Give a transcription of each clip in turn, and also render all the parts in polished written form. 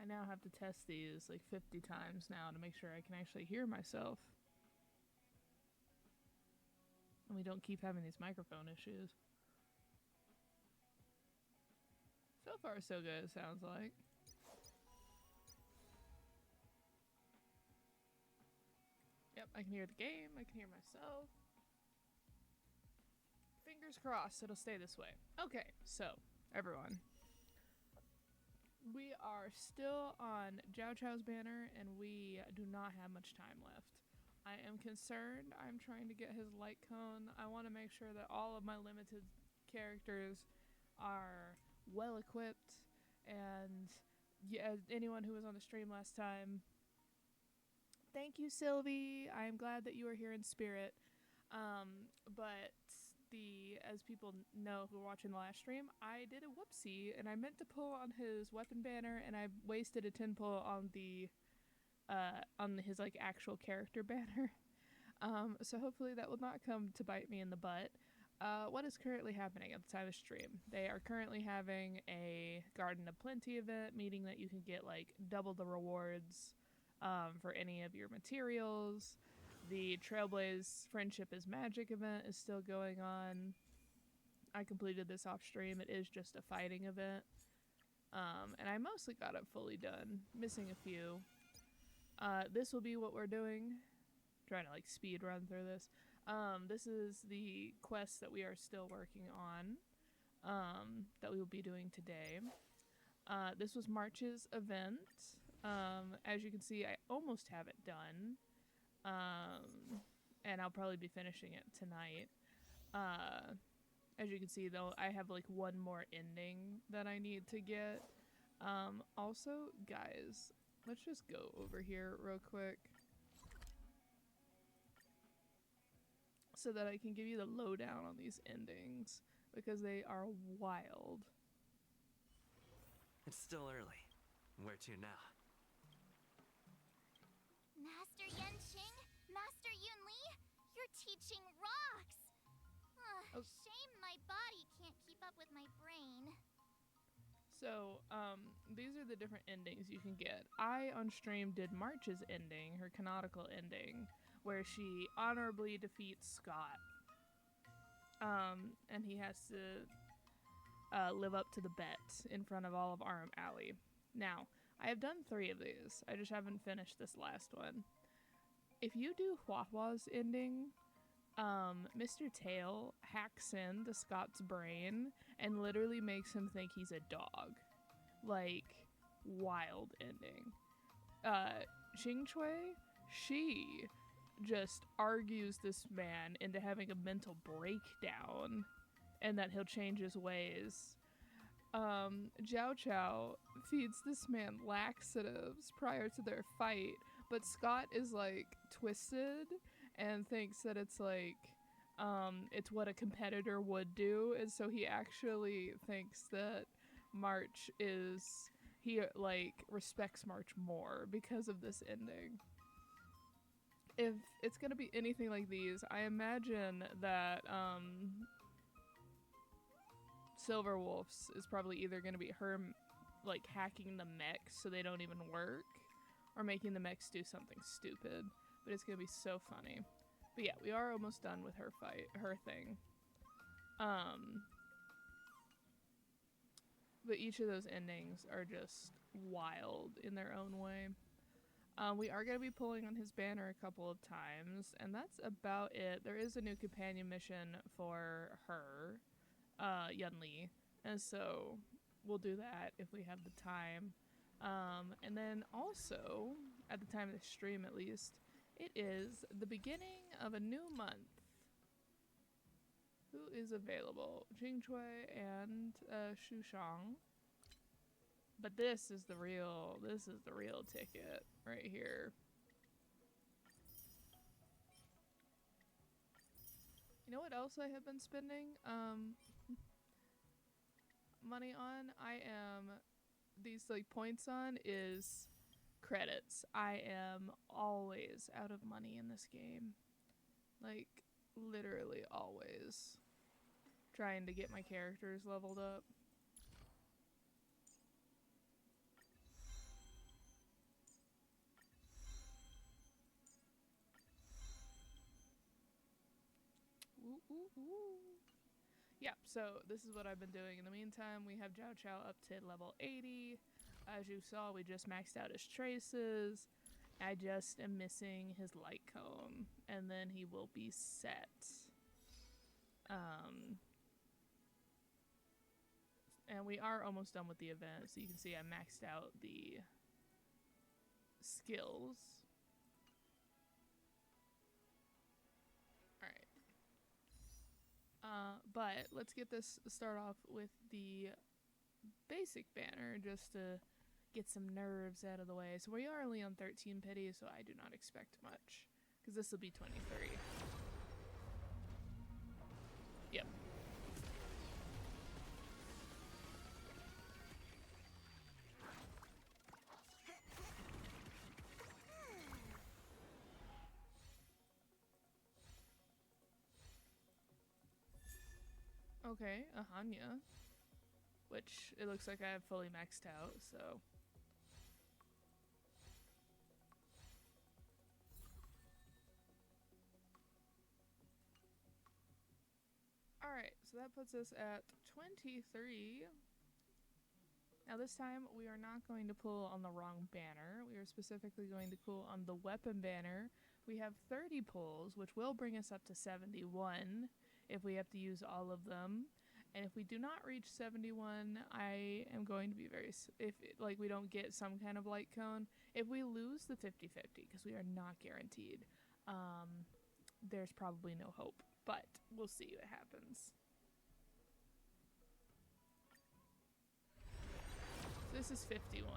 now have to test these like 50 times now to make sure I can actually hear myself. And we don't keep having these microphone issues. So far, so good, it sounds like. Yep, I can hear the game, I can hear myself. Fingers crossed it'll stay this way. Okay, so, everyone. We are still on Jiao Chao's banner, and we do not have much time left. I am concerned. I'm trying to get his light cone. I want to make sure that all of my limited characters are well equipped, and yeah, anyone who was on the stream last time, thank you, Sylvie. I am glad that you are here in spirit. But as people know who are watching the last stream, I did a whoopsie and I meant to pull on his weapon banner and I wasted a 10 pull on his like actual character banner. So hopefully that will not come to bite me in the butt. What is currently happening at the time of stream? They are currently having a Garden of Plenty event, meaning that you can get like double the rewards for any of your materials. The Trailblaze Friendship is Magic event is still going on. I completed this off stream. It is just a fighting event. And I mostly got it fully done, missing a few. This will be what we're doing. Trying to like speed run through this. This is the quest that we are still working on, that we will be doing today. This was March's event. As you can see, I almost have it done. And I'll probably be finishing it tonight. As you can see, though, I have like one more ending that I need to get. Also, guys, let's just go over here real quick so that I can give you the lowdown on these endings, because they are wild. It's still early. Where to now? Master Yenqing, Master Yunli, your teaching rocks! Oh. Shame my body can't keep up with my brain. So, these are the different endings you can get. I, on stream, did March's ending, her canonical ending, where she honorably defeats Scott. And he has to live up to the bet in front of all of Arm Alley. Now, I have done 3 of these. I just haven't finished this last one. If you do Huahua's ending, Mr. Tail hacks into Scott's brain and literally makes him think he's a dog. Like, wild ending. Xingchui, she just argues this man into having a mental breakdown and that he'll change his ways. Jiao Chao feeds this man laxatives prior to their fight, but Scott is like twisted and thinks that it's like it's what a competitor would do, and so he actually thinks that he like respects March more because of this ending. If it's gonna be anything like these, I imagine that Silverwolf's is probably either gonna be her like hacking the mechs so they don't even work, or making the mechs do something stupid. But it's gonna be so funny. But yeah, we are almost done with her thing. But each of those endings are just wild in their own way. We are going to be pulling on his banner a couple of times, and that's about it. There is a new companion mission for her, Yunli, and so we'll do that if we have the time. And then also, at the time of the stream at least, it is the beginning of a new month. Who is available? Jingchui and Shushang. But this is the real ticket right here. You know what else I have been spending money on? These like points on is credits. I am always out of money in this game. Like, literally always. Trying to get my characters leveled up. Ooh. Yeah, so this is what I've been doing. In the meantime, we have Jiao Chao up to level 80. As you saw, we just maxed out his traces. I just am missing his light cone, and then he will be set. And we are almost done with the event, so you can see I maxed out the skills. Alright. But let's get this start off with the basic banner just to get some nerves out of the way. So we are only on 13 pity, so I do not expect much, because this will be 23. Yep. Okay, a Hanya, which it looks like I have fully maxed out, so. Alright, so that puts us at 23. Now this time we are not going to pull on the wrong banner. We are specifically going to pull on the weapon banner. We have 30 pulls, which will bring us up to 71 if we have to use all of them. And if we do not reach 71, I am going to be very, like we don't get some kind of light cone. If we lose the 50-50, because we are not guaranteed, there's probably no hope. But we'll see what happens. So this is 51.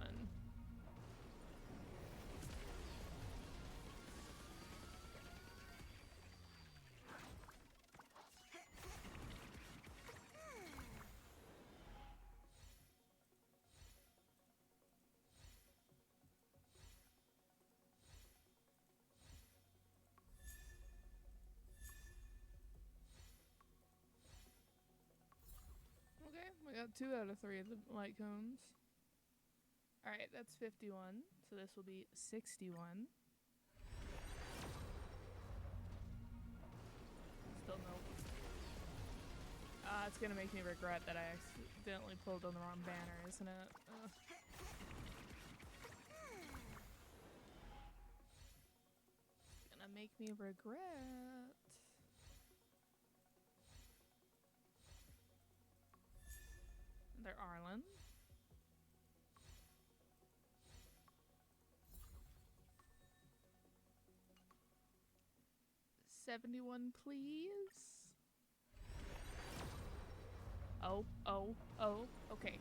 Okay, we got 2 out of 3 of the light cones. Alright, that's 51. So this will be 61. Still no. It's gonna make me regret that I accidentally pulled on the wrong banner, isn't it? It's gonna make me regret. They're Arlen. $71, please. Oh. Okay.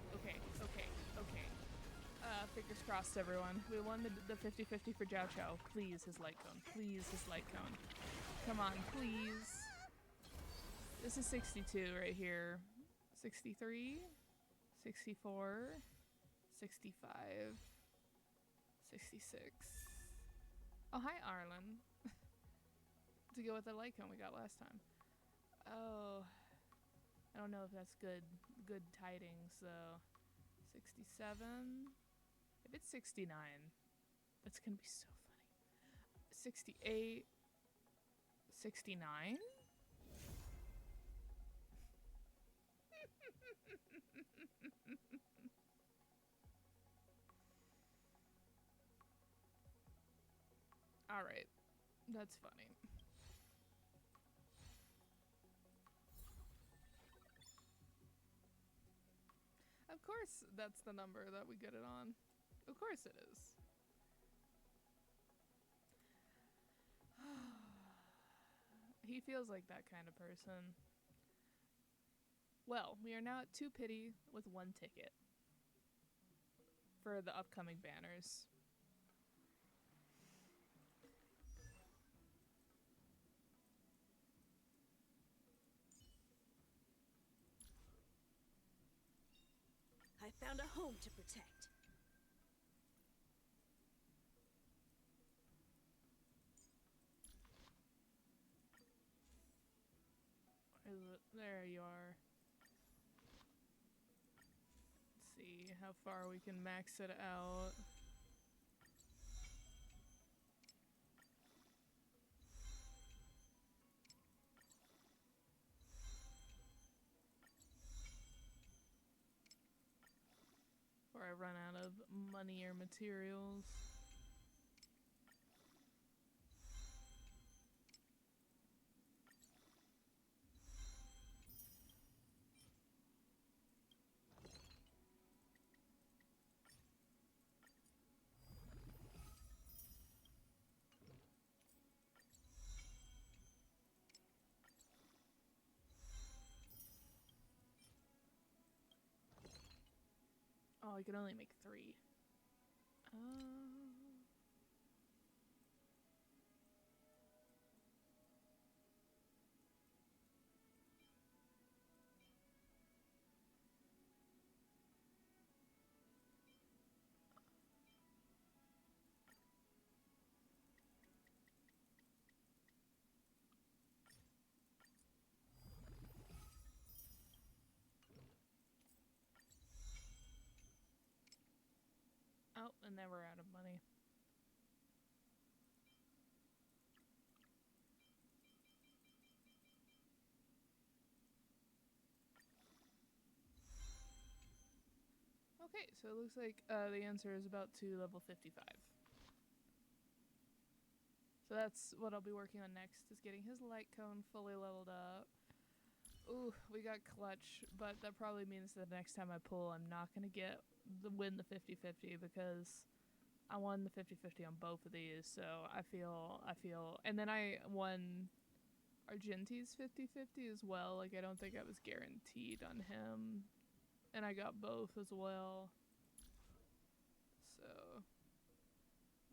Fingers crossed, everyone. We won the 50-50 for Jiao Chao. Please, his light cone. Please, his light cone. Come on, please. This is 62 right here. 63, 64, 65, 66. Oh, hi, Arlen. To go with the light cone we got last time. Oh, I don't know if that's good tidings though. 67. If it's 69, that's gonna be so funny. 68. 69. All right, that's funny. Of course that's the number that we get it on. Of course it is. He feels like that kind of person. Well, we are now at 2 pity with 1 ticket for the upcoming banners. I found a home to protect. There you are. Let's see how far we can max it out. run out of money or materials. Oh, I can only make 3. Oh, and then we're out of money. Okay, so it looks like the answer is about to level 55. So that's what I'll be working on next, is getting his light cone fully leveled up. Ooh, we got clutch, but that probably means that the next time I pull, I'm not going to win the 50-50 because I won the 50-50 on both of these, so I feel, and then I won Argenti's 50-50 as well. Like, I don't think I was guaranteed on him, and I got both as well. So,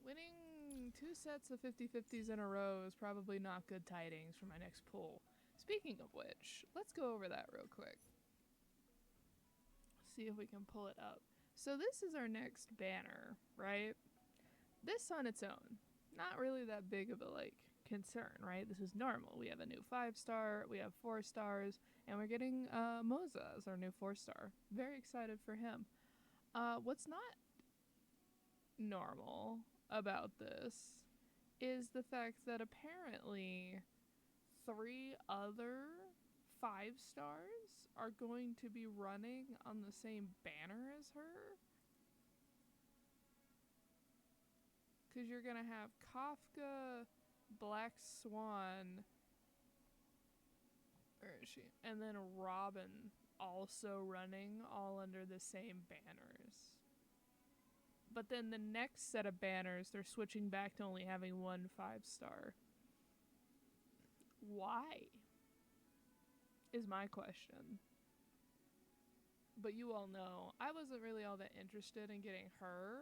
winning 2 sets of 50-50s in a row is probably not good tidings for my next pull. Speaking of which, let's go over that real quick. See if we can pull it up. So this is our next banner, right? This on its own, not really that big of a, like, concern, right? This is normal. We have a new 5-star, we have 4 stars, and we're getting Moza as our new 4-star. Very excited for him. What's not normal about this is the fact that apparently 3 other 5-stars are going to be running on the same banner as her. Because you're going to have Kafka, Black Swan, where is she? And then Robin also running, all under the same banners. But then the next set of banners, they're switching back to only having 1 5-star. Why? Is my question. But you all know, I wasn't really all that interested in getting her.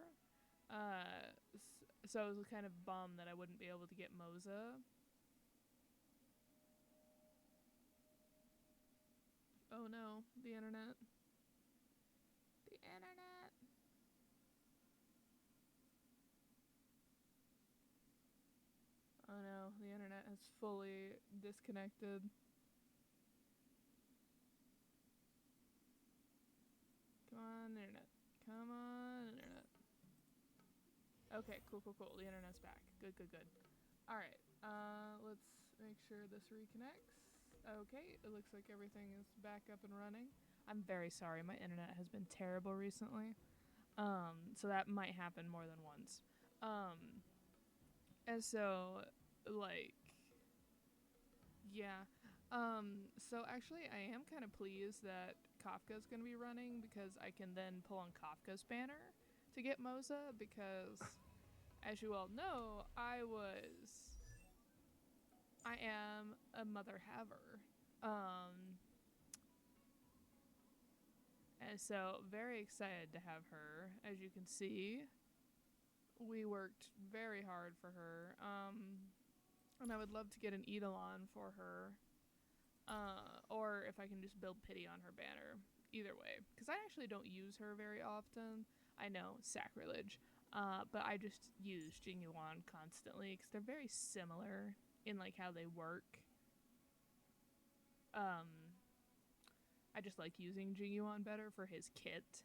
So I was kind of bummed that I wouldn't be able to get Moza. Oh no, the internet. The internet. Oh no, the internet has fully disconnected. Come on, internet. Come on, internet. Okay, cool. The internet's back. Good. Alright, let's make sure this reconnects. Okay, it looks like everything is back up and running. I'm very sorry, my internet has been terrible recently. So that might happen more than once. And so, like, yeah. So actually I am kind of pleased that Kafka's gonna be running, because I can then pull on Kafka's banner to get Moza, because as you all know, I am a mother haver. And so very excited to have her. As you can see, we worked very hard for her. And I would love to get an Eidolon for her. Or if I can just build pity on her banner. Either way. Because I actually don't use her very often. I know, sacrilege. But I just use Jingyuan constantly because they're very similar in like how they work. I just like using Jingyuan better for his kit.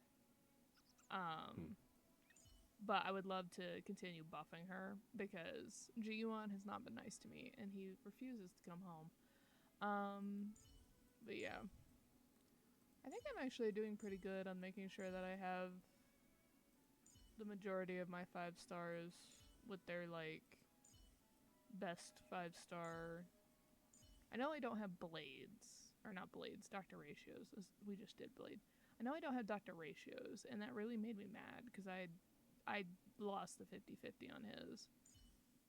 But I would love to continue buffing her because Jingyuan has not been nice to me and he refuses to come home. But yeah. I think I'm actually doing pretty good on making sure that I have the majority of my 5 stars with their like best 5-star. I know I don't have blades, or not blades, Dr. Ratios. We just did blade. I know I don't have Dr. Ratios, and that really made me mad because I lost the 50-50 on his.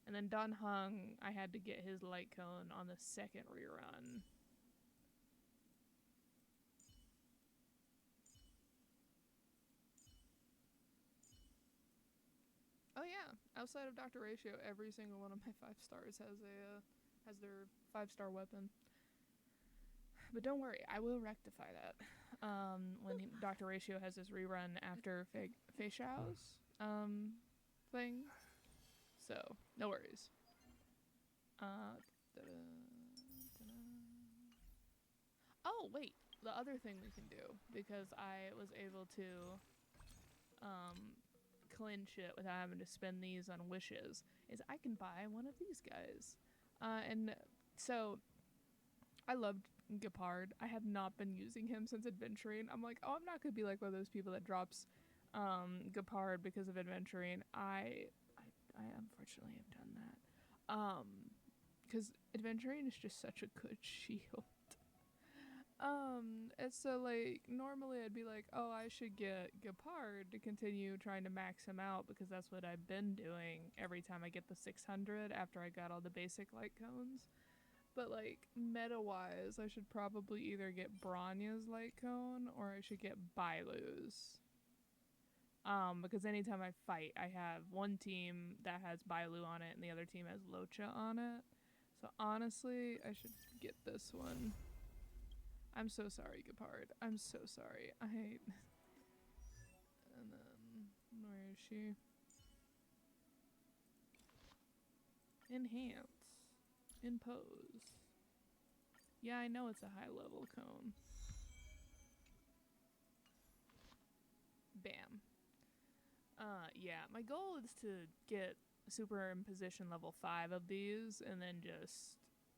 And then Don Hung, I had to get his light cone on the second rerun. Oh yeah, outside of Dr. Ratio, every single one of my 5 stars has their 5-star weapon. But don't worry, I will rectify that. When Dr. Ratio has his rerun after Fei Xiao's thing. So, no worries. Oh, wait. The other thing we can do, because I was able to clinch it without having to spend these on wishes, is I can buy one of these guys. And so, I loved Gepard. I have not been using him since adventuring. I'm like, oh, I'm not going to be like one of those people that drops Gepard because of adventuring. I unfortunately have done that. Because adventuring is just such a good shield. And so, like, normally I'd be like, oh, I should get Gepard to continue trying to max him out because that's what I've been doing every time I get the 600 after I got all the basic light cones. But, like, meta-wise, I should probably either get Bronya's light cone or I should get Bailu's. Because anytime I fight, I have one team that has Bailu on it and the other team has Locha on it. So honestly, I should get this one. I'm so sorry, Gepard. I'm so sorry. And then, where is she? Enhance. Impose. Yeah, I know it's a high level cone. Bam. Yeah, my goal is to get super imposition level 5 of these, and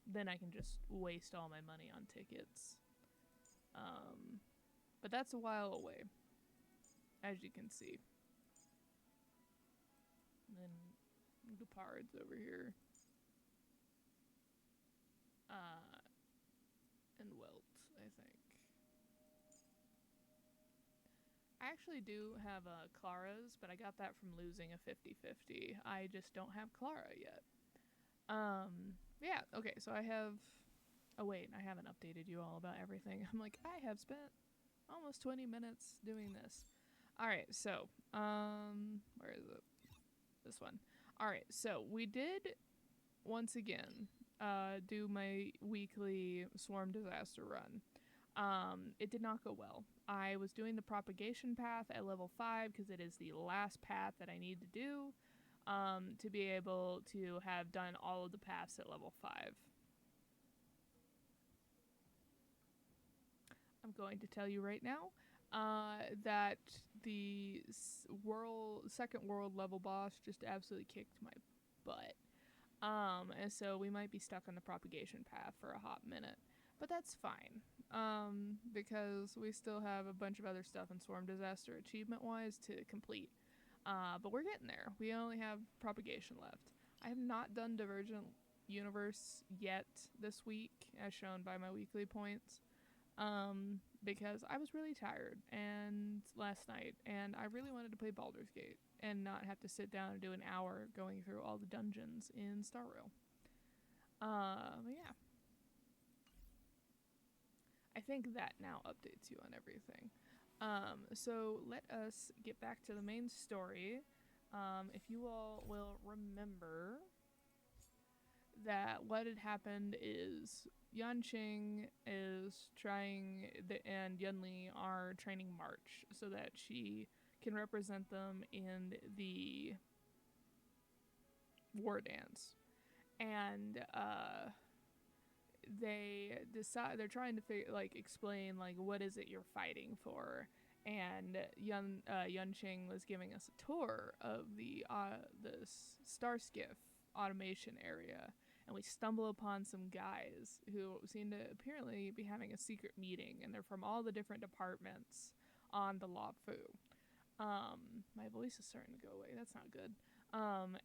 then I can just waste all my money on tickets. But that's a while away, as you can see. And then Gepard's over here. And Welt, I think. I actually do have Clara's, but I got that from losing a 50-50. I just don't have Clara yet. Yeah, okay, so I have... Oh wait, I haven't updated you all about everything. I'm like, I have spent almost 20 minutes doing this. Alright, so, where is it? This one. Alright, so we did, once again, do my weekly Swarm Disaster run. It did not go well. I was doing the propagation path at level 5 because it is the last path that I need to do to be able to have done all of the paths at level 5. I'm going to tell you right now that the second world level boss just absolutely kicked my butt. And so we might be stuck on the propagation path for a hot minute. But that's fine, because we still have a bunch of other stuff in Swarm Disaster achievement-wise to complete. But we're getting there. We only have propagation left. I have not done Divergent Universe yet this week, as shown by my weekly points, because I was really tired and last night, and I really wanted to play Baldur's Gate and not have to sit down and do an hour going through all the dungeons in Star Rail. But yeah. I think that now updates you on everything. So let us get back to the main story. If you all will remember that what had happened is Yanqing is trying, and Yunli are training March so that she can represent them in the war dance. And they're trying to explain what is it you're fighting for, and Yunqing was giving us a tour of the Starskiff automation area, and we stumble upon some guys who seem to apparently be having a secret meeting, and they're from all the different departments on the Luofu. My voice is starting to go away. That's not good.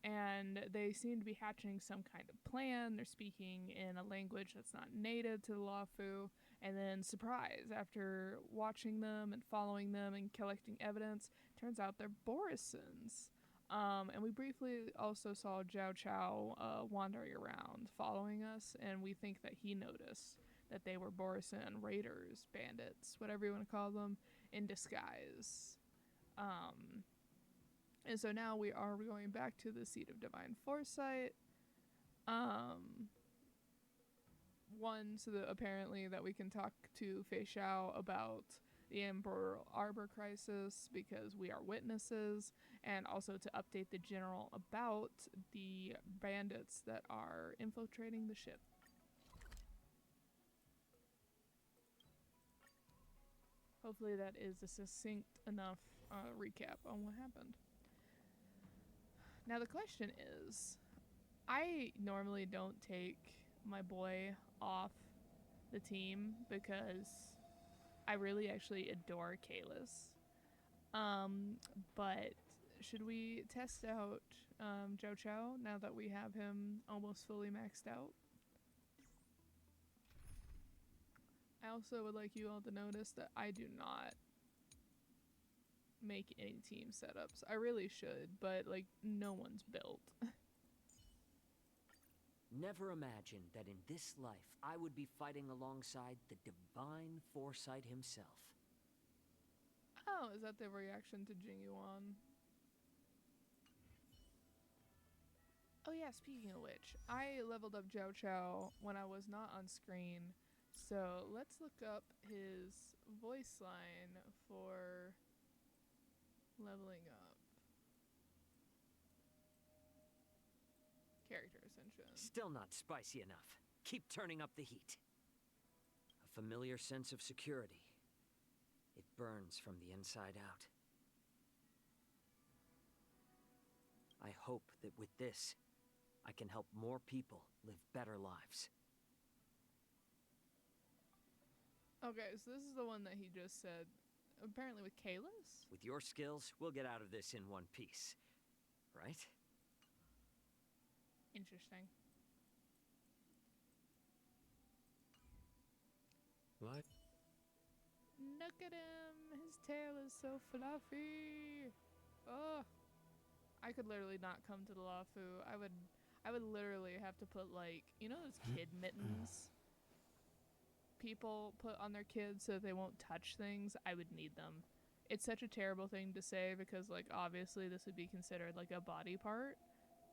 And they seem to be hatching some kind of plan. They're speaking in a language that's not native to the Lafu. And then, surprise, after watching them and following them and collecting evidence, turns out they're Borisons. And we briefly also saw Zhao Chao wandering around, following us, and we think that he noticed that they were Borisan raiders, bandits, whatever you want to call them, in disguise. And so now we are going back to the Seat of Divine Foresight. One, so that apparently that we can talk to Fei Xiao about the Emperor Arbor crisis because we are witnesses, and also to update the general about the bandits that are infiltrating the ship. Hopefully that is a succinct enough recap on what happened. Now the question is, I normally don't take my boy off the team because I really actually adore Kalis. But should we test out Zhao Chao now that we have him almost fully maxed out? I also would like you all to notice that I do not make any team setups. I really should, but like no one's built. Never imagined that in this life I would be fighting alongside the divine foresight himself. Oh, is that the reaction to Jing Yuan? Oh yeah, speaking of which, I leveled up Zhao Chao when I was not on screen. So let's look up his voice line for leveling up. Character ascension. Still not spicy enough. Keep turning up the heat. A familiar sense of security. It burns from the inside out. I hope that with this, I can help more people live better lives. Okay, so this is the one that he just said. Apparently with Kalis? With your skills, we'll get out of this in one piece. Right? Interesting. What? Look at him! His tail is so fluffy! Oh! I could literally not come to the Lafu. I would literally have to put, like, you know those kid mittens people put on their kids so that they won't touch things? I would need them. It's such a terrible thing to say because, like, obviously this would be considered like a body part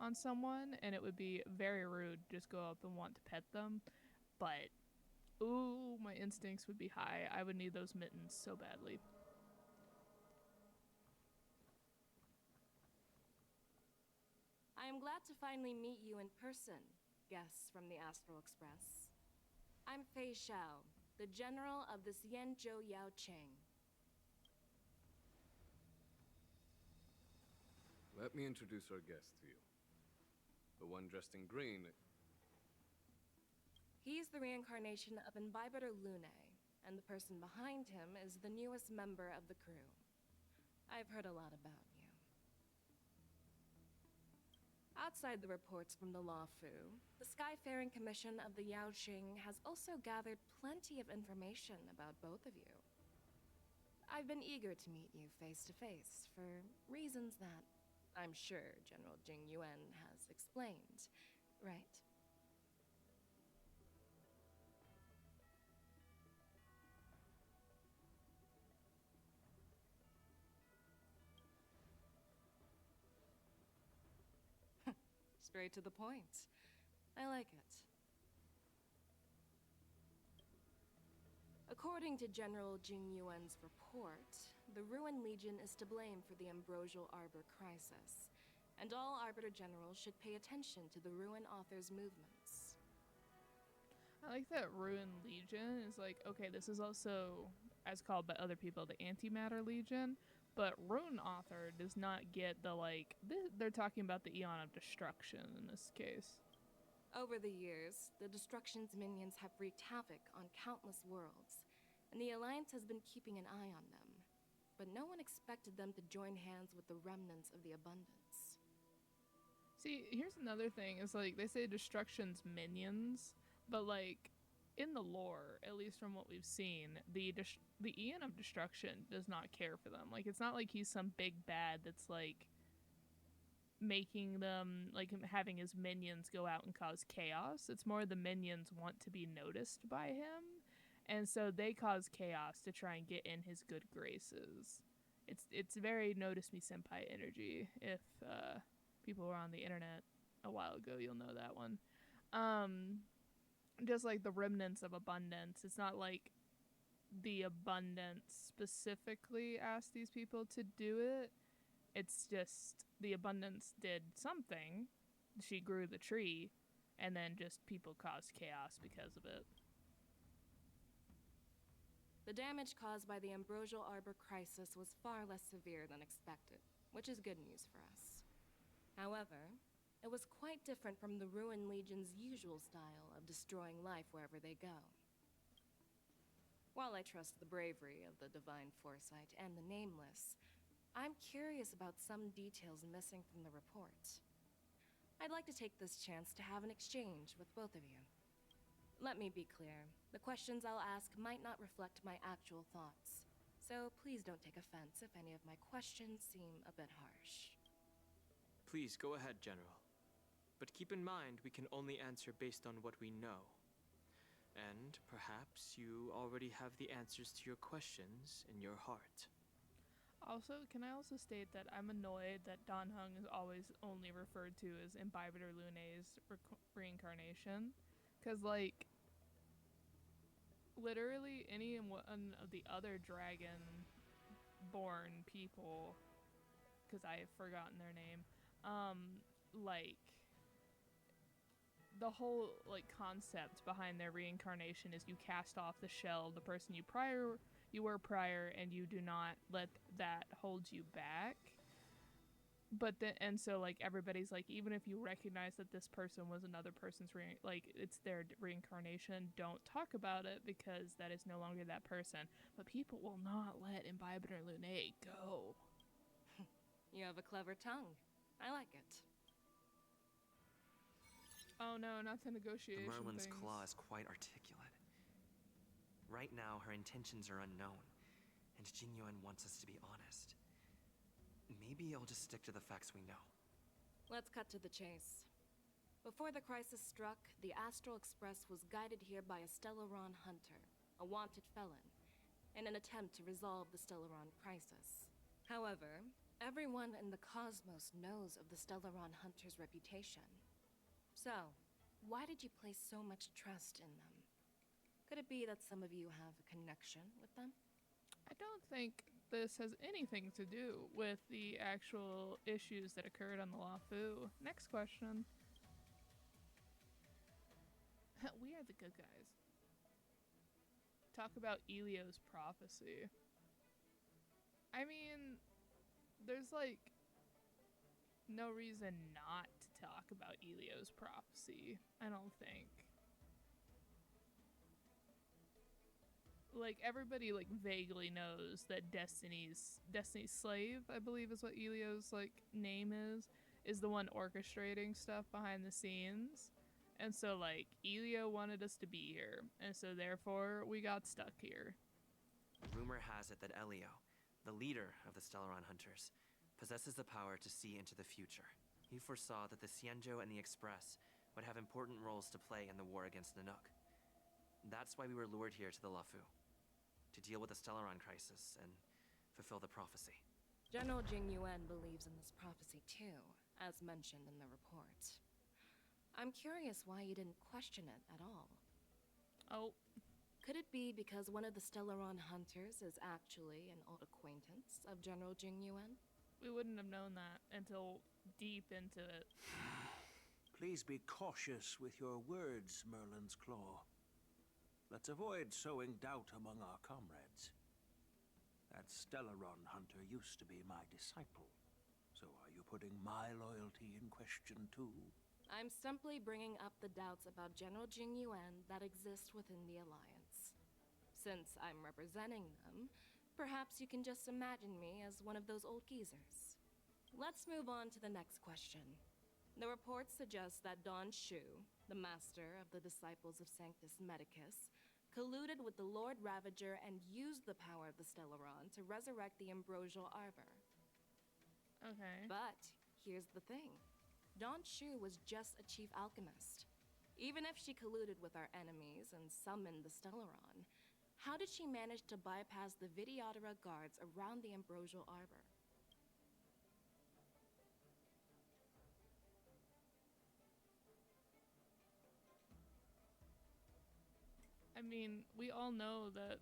on someone, and it would be very rude to just go up and want to pet them. But, ooh, my instincts would be high. I would need those mittens so badly. I am glad to finally meet you in person, guests from the Astral Express. I'm Fei Xiao, the general of the Xianzhou Yaoqing. Let me introduce our guest to you. The one dressed in green. He's the reincarnation of Imbibitor Hoolay, and the person behind him is the newest member of the crew. I've heard a lot about you. Outside the reports from the Lafu, the Skyfaring Commission of the Yaoqing has also gathered plenty of information about both of you. I've been eager to meet you face to face for reasons that I'm sure General Jing Yuan has explained, right? Straight to the point. I like it. According to General Jing Yuan's report, the Ruin Legion is to blame for the Ambrosial Arbor crisis, and all Arbiter Generals should pay attention to the Ruin Author's movements. I like that Ruin Legion is like, okay, this is also, as called by other people, the Antimatter Legion, but Ruin Author does not get the, like, they're talking about the Eon of Destruction in this case. Over the years, the Destruction's minions have wreaked havoc on countless worlds, and the Alliance has been keeping an eye on them. but no one expected them to join hands with the remnants of the abundance. See, here's another thing. Is like they say destruction's minions, but like in the lore, at least from what we've seen, the Ian of Destruction does not care for them. Like it's not like he's some big bad that's like making them like having his minions go out and cause chaos. It's more the minions want to be noticed by him, and so they cause chaos to try and get in his good graces. It's very notice me senpai energy. If people were on the internet a while ago, you'll know that one. Just like the remnants of abundance. It's not like the abundance specifically asked these people to do it. It's just the abundance did something. She grew the tree, and then just people caused chaos because of it. The damage caused by the Ambrosial Arbor crisis was far less severe than expected, which is good news for us. However, it was quite different from the Ruin Legion's usual style of destroying life wherever they go. While I trust the bravery of the Divine Foresight and the Nameless, I'm curious about some details missing from the report. I'd like to take this chance to have an exchange with both of you. Let me be clear, the questions I'll ask might not reflect my actual thoughts, so please don't take offense if any of my questions seem a bit harsh. Please go ahead, General. But keep in mind we can only answer based on what we know. And perhaps you already have the answers to your questions in your heart. Also, can I also state that I'm annoyed that Dan Heng is always only referred to as Imbibitor Lunae's reincarnation? Because, like, literally any one of the other dragon-born people, because I have forgotten their name, like, the whole, like, concept behind their reincarnation is you cast off the shell of the person you were prior, and you do not let that hold you back. But then, and so like everybody's like, even if you recognize that this person was another person's like it's their reincarnation, don't talk about it because that is no longer that person. But people will not let Imbibitor Lunae go. You have a clever tongue. I like it. Oh no, not the negotiation Merlin's things. claw is quite articulate. Right now, her intentions are unknown, and Jin Yuan wants us to be honest. Maybe I'll just stick to the facts we know. Let's cut to the chase. Before the crisis struck, the Astral Express was guided here by a Stellaron hunter, a wanted felon, in an attempt to resolve the Stellaron crisis. However, everyone in the cosmos knows of the Stellaron hunter's reputation. So, why did you place so much trust in them? Could it be that some of you have a connection with them? I don't think this has anything to do with the actual issues that occurred on the Lafu. Next question. We are the good guys. Talk about Elio's prophecy. I mean, there's like no reason not to talk about Elio's prophecy, I don't think. Like, everybody, like, vaguely knows that Destiny's slave, I believe is what Elio's, like, name is the one orchestrating stuff behind the scenes. And so, like, Elio wanted us to be here, and so therefore we got stuck here. Rumor has it that Elio, the leader of the Stellaron Hunters, possesses the power to see into the future. He foresaw that the Xianzhou and the Express would have important roles to play in the war against Nanook. That's why we were lured here to the Lafu, to deal with the Stellaron crisis and fulfill the prophecy. General Jing Yuan believes in this prophecy too, as mentioned in the report. I'm curious why you didn't question it at all. Oh. Could it be because one of the Stellaron hunters is actually an old acquaintance of General Jing Yuan? We wouldn't have known that until deep into it. Please be cautious with your words, Merlin's Claw. Let's avoid sowing doubt among our comrades. That Stellaron hunter used to be my disciple. So are you putting my loyalty in question too? I'm simply bringing up the doubts about General Jing Yuan that exist within the Alliance. Since I'm representing them, Perhaps you can just imagine me as one of those old geezers. Let's move on to the next question. The reports suggest that Don Shu, the master of the disciples of Sanctus Medicus, colluded with the Lord Ravager and used the power of the Stellaron to resurrect the Ambrosial Arbor. Okay. But here's the thing. Don Shu was just a chief alchemist. Even if she colluded with our enemies and summoned the Stellaron, how did she manage to bypass the Videodora guards around the Ambrosial Arbor? I mean, we all know that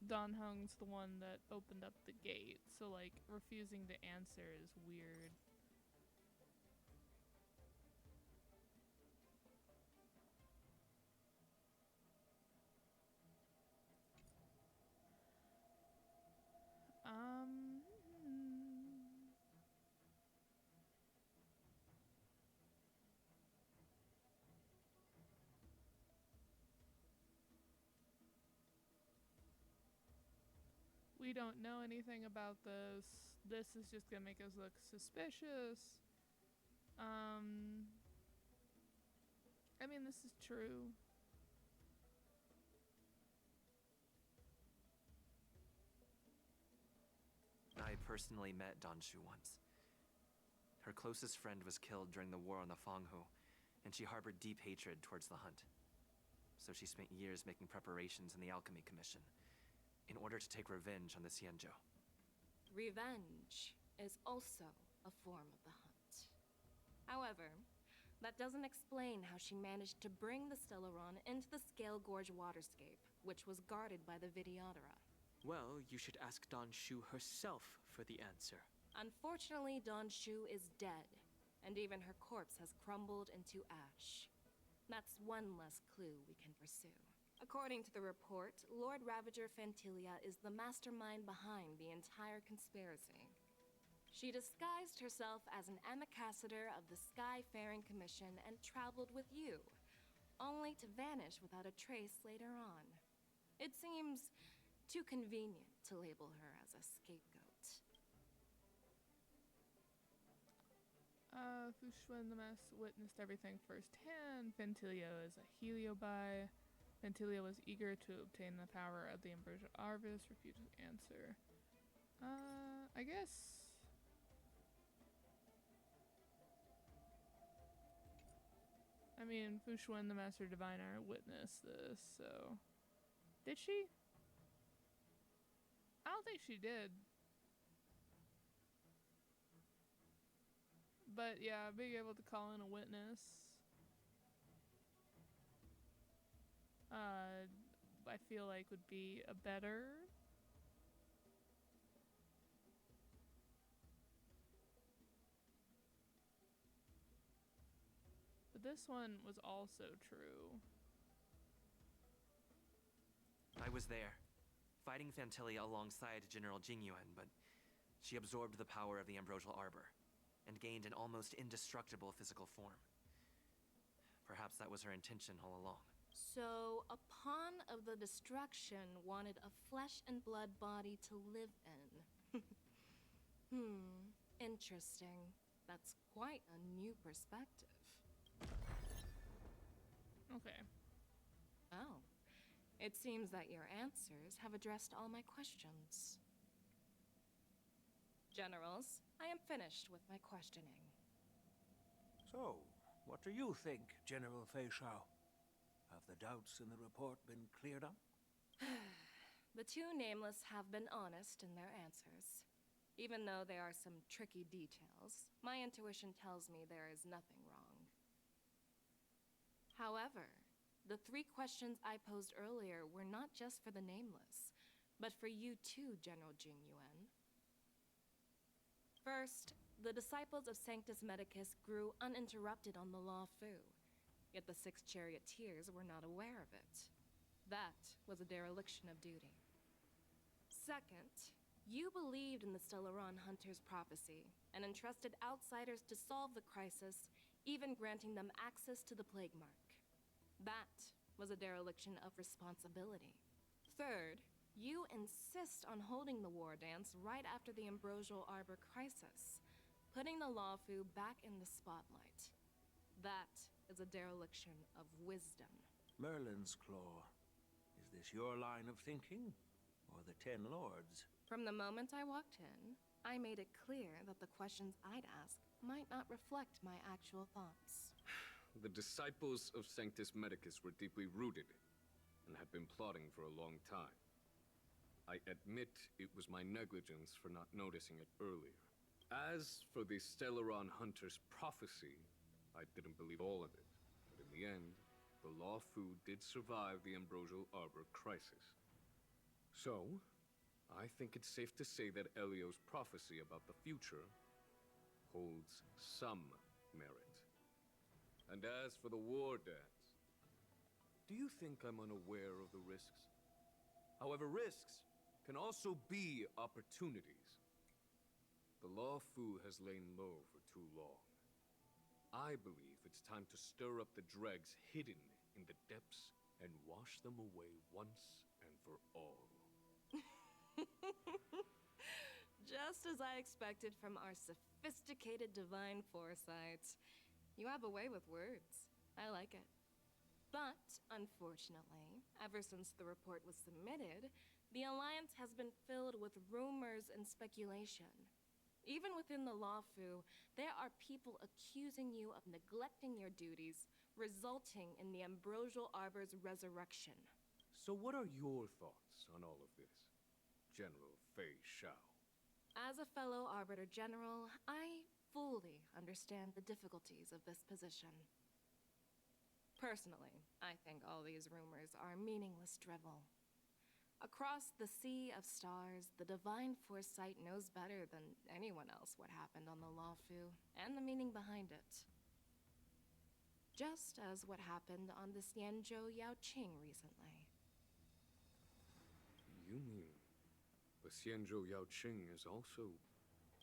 Don Hung's the one that opened up the gate, so like refusing to answer is weird. We don't know anything about this. This is just gonna make us look suspicious. I mean, this is true. I personally met Don Shu once. Her closest friend was killed during the war on the Fanghu, and she harbored deep hatred towards the hunt. So she spent years making preparations in the Alchemy Commission, in order to take revenge on the Xianzhou. Revenge is also a form of the hunt. However, that doesn't explain how she managed to bring the Stellaron into the Scale Gorge waterscape, which was guarded by the Videodora. Well, you should ask Don Shu herself for the answer. Unfortunately, Don Shu is dead, and even her corpse has crumbled into ash. That's one less clue we can pursue. According to the report, Lord Ravager Fantilia is the mastermind behind the entire conspiracy. She disguised herself as an ambassador of the Skyfaring Commission and traveled with you, only to vanish without a trace later on. It seems too convenient to label her as a scapegoat. Fushun the Mess witnessed everything firsthand. Fantilio is a heliobi. Fantilio was eager to obtain the power of the Ambrosial Arbor, refused to answer. I guess... I mean, Fushun the Master Diviner witnessed this, so... Did she? I don't think she did. But yeah, being able to call in a witness... I feel like would be a better... But this one was also true. I was there, fighting Fantilia alongside General Jingyuan, but she absorbed the power of the Ambrosial Arbor, and gained an almost indestructible physical form. Perhaps that was her intention all along. So, a pawn of the destruction wanted a flesh and blood body to live in. Interesting. That's quite a new perspective. Okay. Oh. It seems that your answers have addressed all my questions. Generals, I am finished with my questioning. So, what do you think, General Fei Shao? Have the doubts in the report been cleared up? The two nameless have been honest in their answers. Even though there are some tricky details, my intuition tells me there is nothing wrong. However, the 3 questions I posed earlier were not just for the nameless, but for you too, General Jingyuan. First, the disciples of Sanctus Medicus grew uninterrupted on the Law Fu, yet the 6 charioteers were not aware of it. That was a dereliction of duty. Second, you believed in the Stellaron Hunter's prophecy and entrusted outsiders to solve the crisis, even granting them access to the Plague Mark. That was a dereliction of responsibility. Third, You insist on holding the war dance right after the Ambrosial Arbor crisis, putting the Lawfu back in the spotlight. That is a dereliction of wisdom. Merlin's Claw. Is this your line of thinking? Or the Ten Lords? From the moment I walked in, I made it clear that the questions I'd ask might not reflect my actual thoughts. The disciples of Sanctus Medicus were deeply rooted and had been plotting for a long time. I admit it was my negligence for not noticing it earlier. As for the Stellaron Hunter's prophecy, I didn't believe all of it. But in the end, the Lawfu did survive the Ambrosial Arbor crisis. So, I think it's safe to say that Elio's prophecy about the future holds some merit. And as for the war dance, do you think I'm unaware of the risks? However, risks can also be opportunities. The Lawfu has lain low for too long. I believe it's time to stir up the dregs hidden in the depths and wash them away once and for all. Just as I expected from our sophisticated divine foresight. You have a way with words. I like it. But, unfortunately, ever since the report was submitted, the Alliance has been filled with rumors and speculation. Even within the Lawfu, there are people accusing you of neglecting your duties, resulting in the Ambrosial Arbor's resurrection. So what are your thoughts on all of this, General Fei Shao? As a fellow Arbiter General, I fully understand the difficulties of this position. Personally, I think all these rumors are meaningless drivel. Across the sea of stars, the divine foresight knows better than anyone else what happened on the Lawfu and the meaning behind it. Just as what happened on the Xianzhou Yaoqing recently. You mean the Xianzhou Yaoqing is also...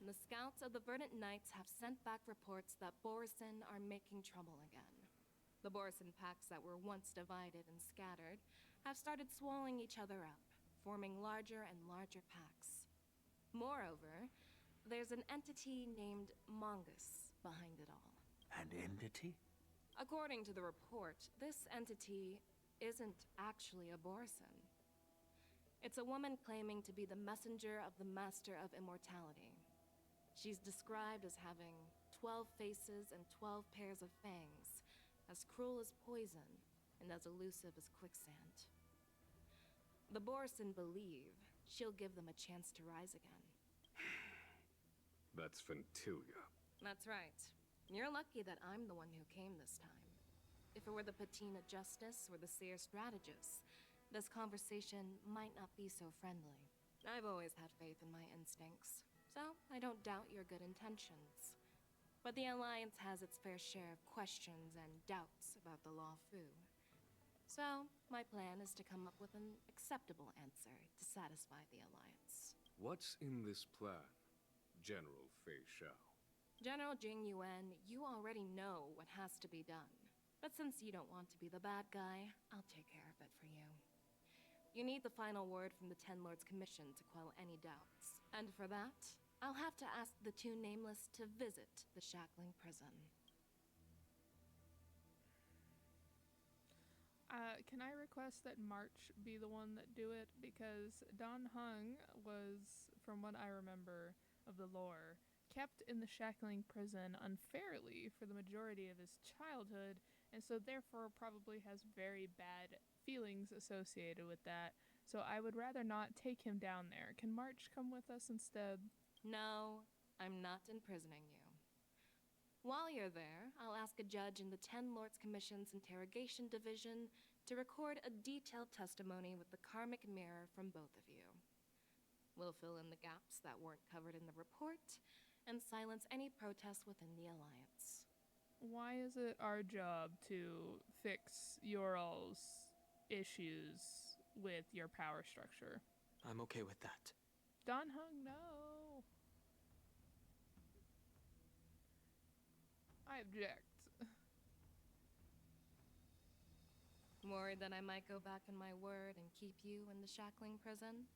The scouts of the Verdant Knights have sent back reports that Borisin are making trouble again. The Borisin packs that were once divided and scattered have started swallowing each other up, forming larger and larger packs. Moreover, there's an entity named Mongus behind it all. An entity? According to the report, this entity isn't actually a Borisin. It's a woman claiming to be the messenger of the Master of Immortality. She's described as having 12 faces and 12 pairs of fangs, as cruel as poison, and as elusive as quicksand. The Borisin believe she'll give them a chance to rise again. That's Ventilia. That's right. You're lucky that I'm the one who came this time. If it were the Patina Justice or the Seer Strategist, this conversation might not be so friendly. I've always had faith in my instincts, so I don't doubt your good intentions. But the Alliance has its fair share of questions and doubts about the Lawfu. So, my plan is to come up with an acceptable answer to satisfy the Alliance. What's in this plan, General Fei Shao? General Jing Yuan, you already know what has to be done. But since you don't want to be the bad guy, I'll take care of it for you. You need the final word from the Ten Lords Commission to quell any doubts. And for that, I'll have to ask the two Nameless to visit the Shackling Prison. Can I request that March be the one that do it? Because Don Hung was, from what I remember of the lore, kept in the Shackling Prison unfairly for the majority of his childhood, and so therefore probably has very bad feelings associated with that. So I would rather not take him down there. Can March come with us instead? No, I'm not imprisoning you. While you're there, I'll ask a judge in the Ten Lords Commission's Interrogation Division to record a detailed testimony with the karmic mirror from both of you. We'll fill in the gaps that weren't covered in the report and silence any protests within the Alliance. Why is it our job to fix your all's issues with your power structure? I'm okay with that. Don Hung, no. I object. Worried that I might go back on my word and keep you in the shackling prison?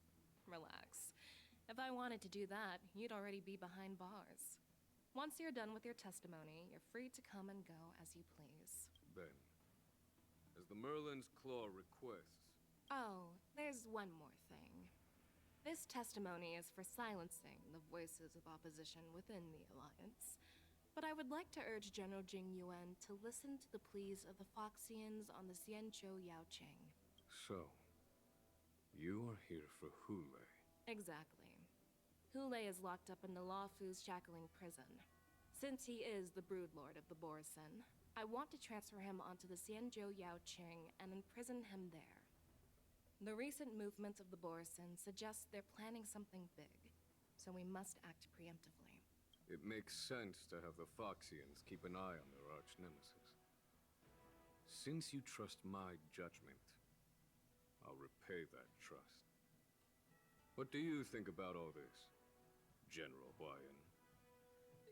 Relax. If I wanted to do that, you'd already be behind bars. Once you're done with your testimony, you're free to come and go as you please. Then, as the Merlin's Claw requests, Oh, there's one more thing. This testimony is for silencing the voices of opposition within the Alliance. But I would like to urge General Jing Yuan to listen to the pleas of the Foxians on the Xianzhou Yaoqing. so, you are here for Hoolay. Exactly. Hoolay is locked up in the Luofu's shackling prison. Since he is the broodlord of the Borison, I want to transfer him onto the Xianzhou Yaoqing and imprison him there. The recent movements of the Borison suggest they're planning something big, so we must act preemptively. It makes sense to have the Foxians keep an eye on their arch-nemesis. Since you trust my judgment, I'll repay that trust. What do you think about all this, General Huayan?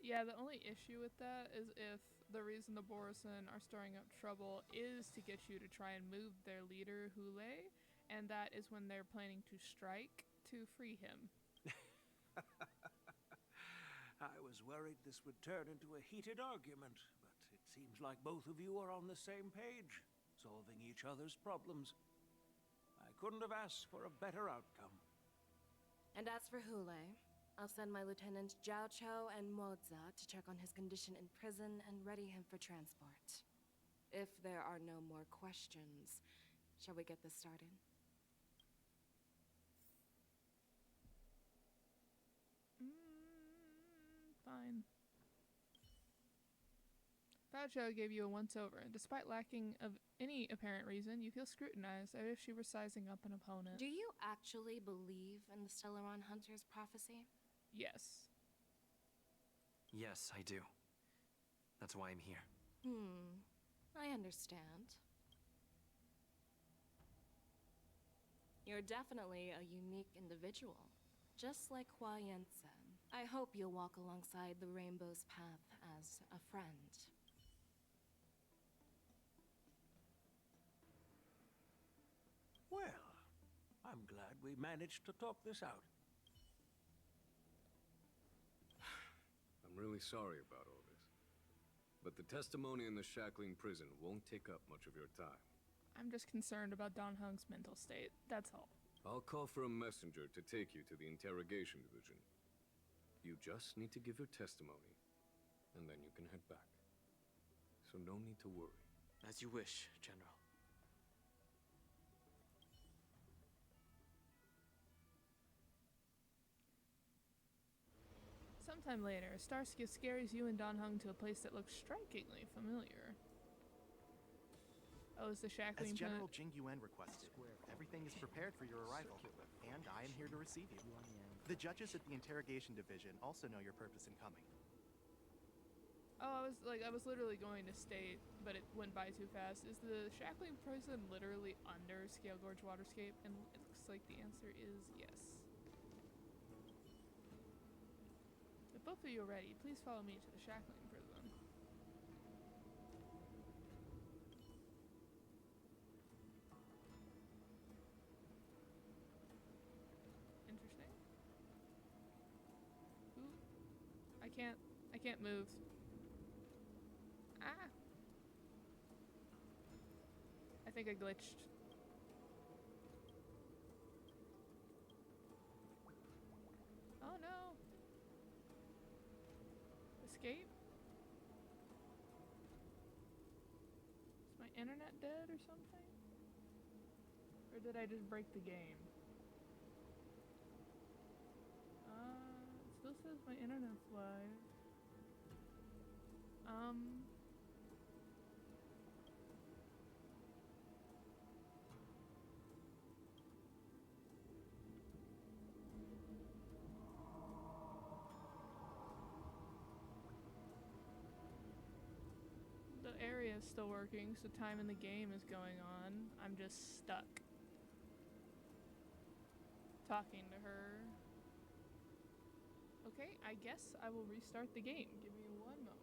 Yeah, the only issue with that is if the reason the Borison are stirring up trouble is to get you to try and move their leader, Hoolay, and that is when they're planning to strike to free him. I was worried this would turn into a heated argument, but it seems like both of you are on the same page, solving each other's problems. I couldn't have asked for a better outcome. And as for Hoolay, I'll send my lieutenants Zhao Chou and Moza to check on his condition in prison and ready him for transport. If there are no more questions, shall we get this started? Fine. Faucho gave you a once-over, and despite lacking of any apparent reason, you feel scrutinized as if she were sizing up an opponent. Do you actually believe in the Stellaron Hunter's prophecy? Yes. Yes, I do. That's why I'm here. I understand. You're definitely a unique individual, just like Huayan said. I hope you'll walk alongside the Rainbow's path as a friend. Well, I'm glad we managed to talk this out. I'm really sorry about all this. But the testimony in the shackling prison won't take up much of your time. I'm just concerned about Don Hung's mental state, that's all. I'll call for a messenger to take you to the interrogation division. You just need to give your testimony, and then you can head back. So no need to worry. As you wish, General. Sometime later, Starsky scares you and Don Hung to a place that looks strikingly familiar. Oh, is the shackling As General plant? Jing Yuan requested, everything is prepared for your arrival, and I am here to receive you. The judges at the interrogation division also know your purpose in coming. Oh, I was literally going to state, but it went by too fast. Is the shackling prison literally under Scale Gorge Waterscape? And it looks like the answer is yes. If both of you are ready, please follow me to the shackling prison. Interesting. Ooh. I can't move. Ah! I think I glitched. Oh no! Escape? Is my internet dead or something? Or did I just break the game? It still says my internet's live. The area is still working, so time in the game is going on. I'm just stuck. Talking to her. Okay, I guess I will restart the game. Give me one moment.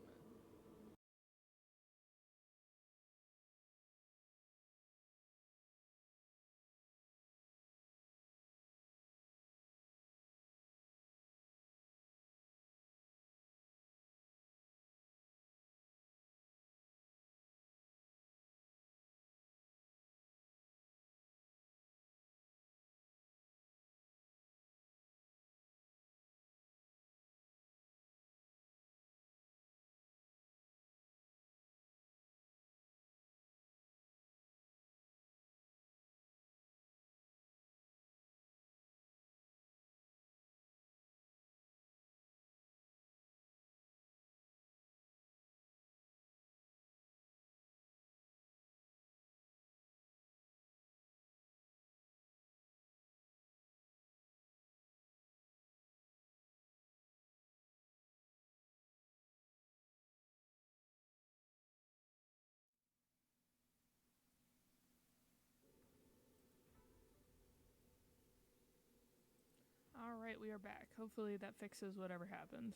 Alright, we are back. Hopefully that fixes whatever happened.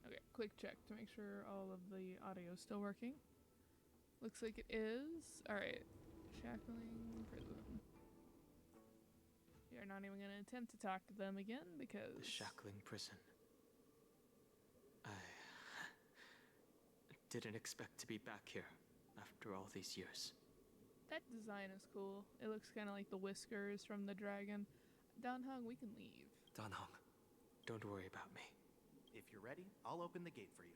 Okay, quick check to make sure all of the audio is still working. Looks like it is. Alright. Shackling prison. We are not even going to attempt to talk to them again because... The shackling prison. I didn't expect to be back here after all these years. That design is cool. It looks kind of like the whiskers from the dragon. Danhong, we can leave. Danhong, don't worry about me. If you're ready, I'll open the gate for you.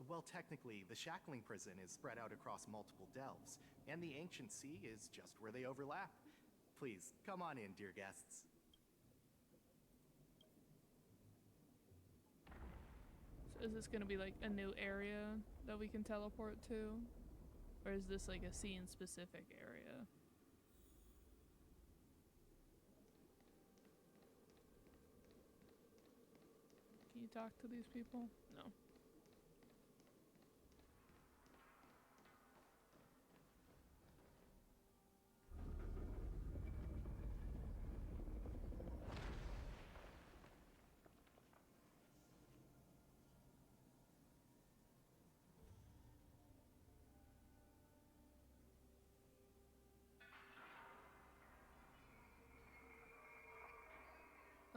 Well, technically, the shackling prison is spread out across multiple delves, and the ancient sea is just where they overlap. Please, come on in, dear guests. So is this going to be like a new area that we can teleport to? Or is this like a scene-specific area? Can you talk to these people? No.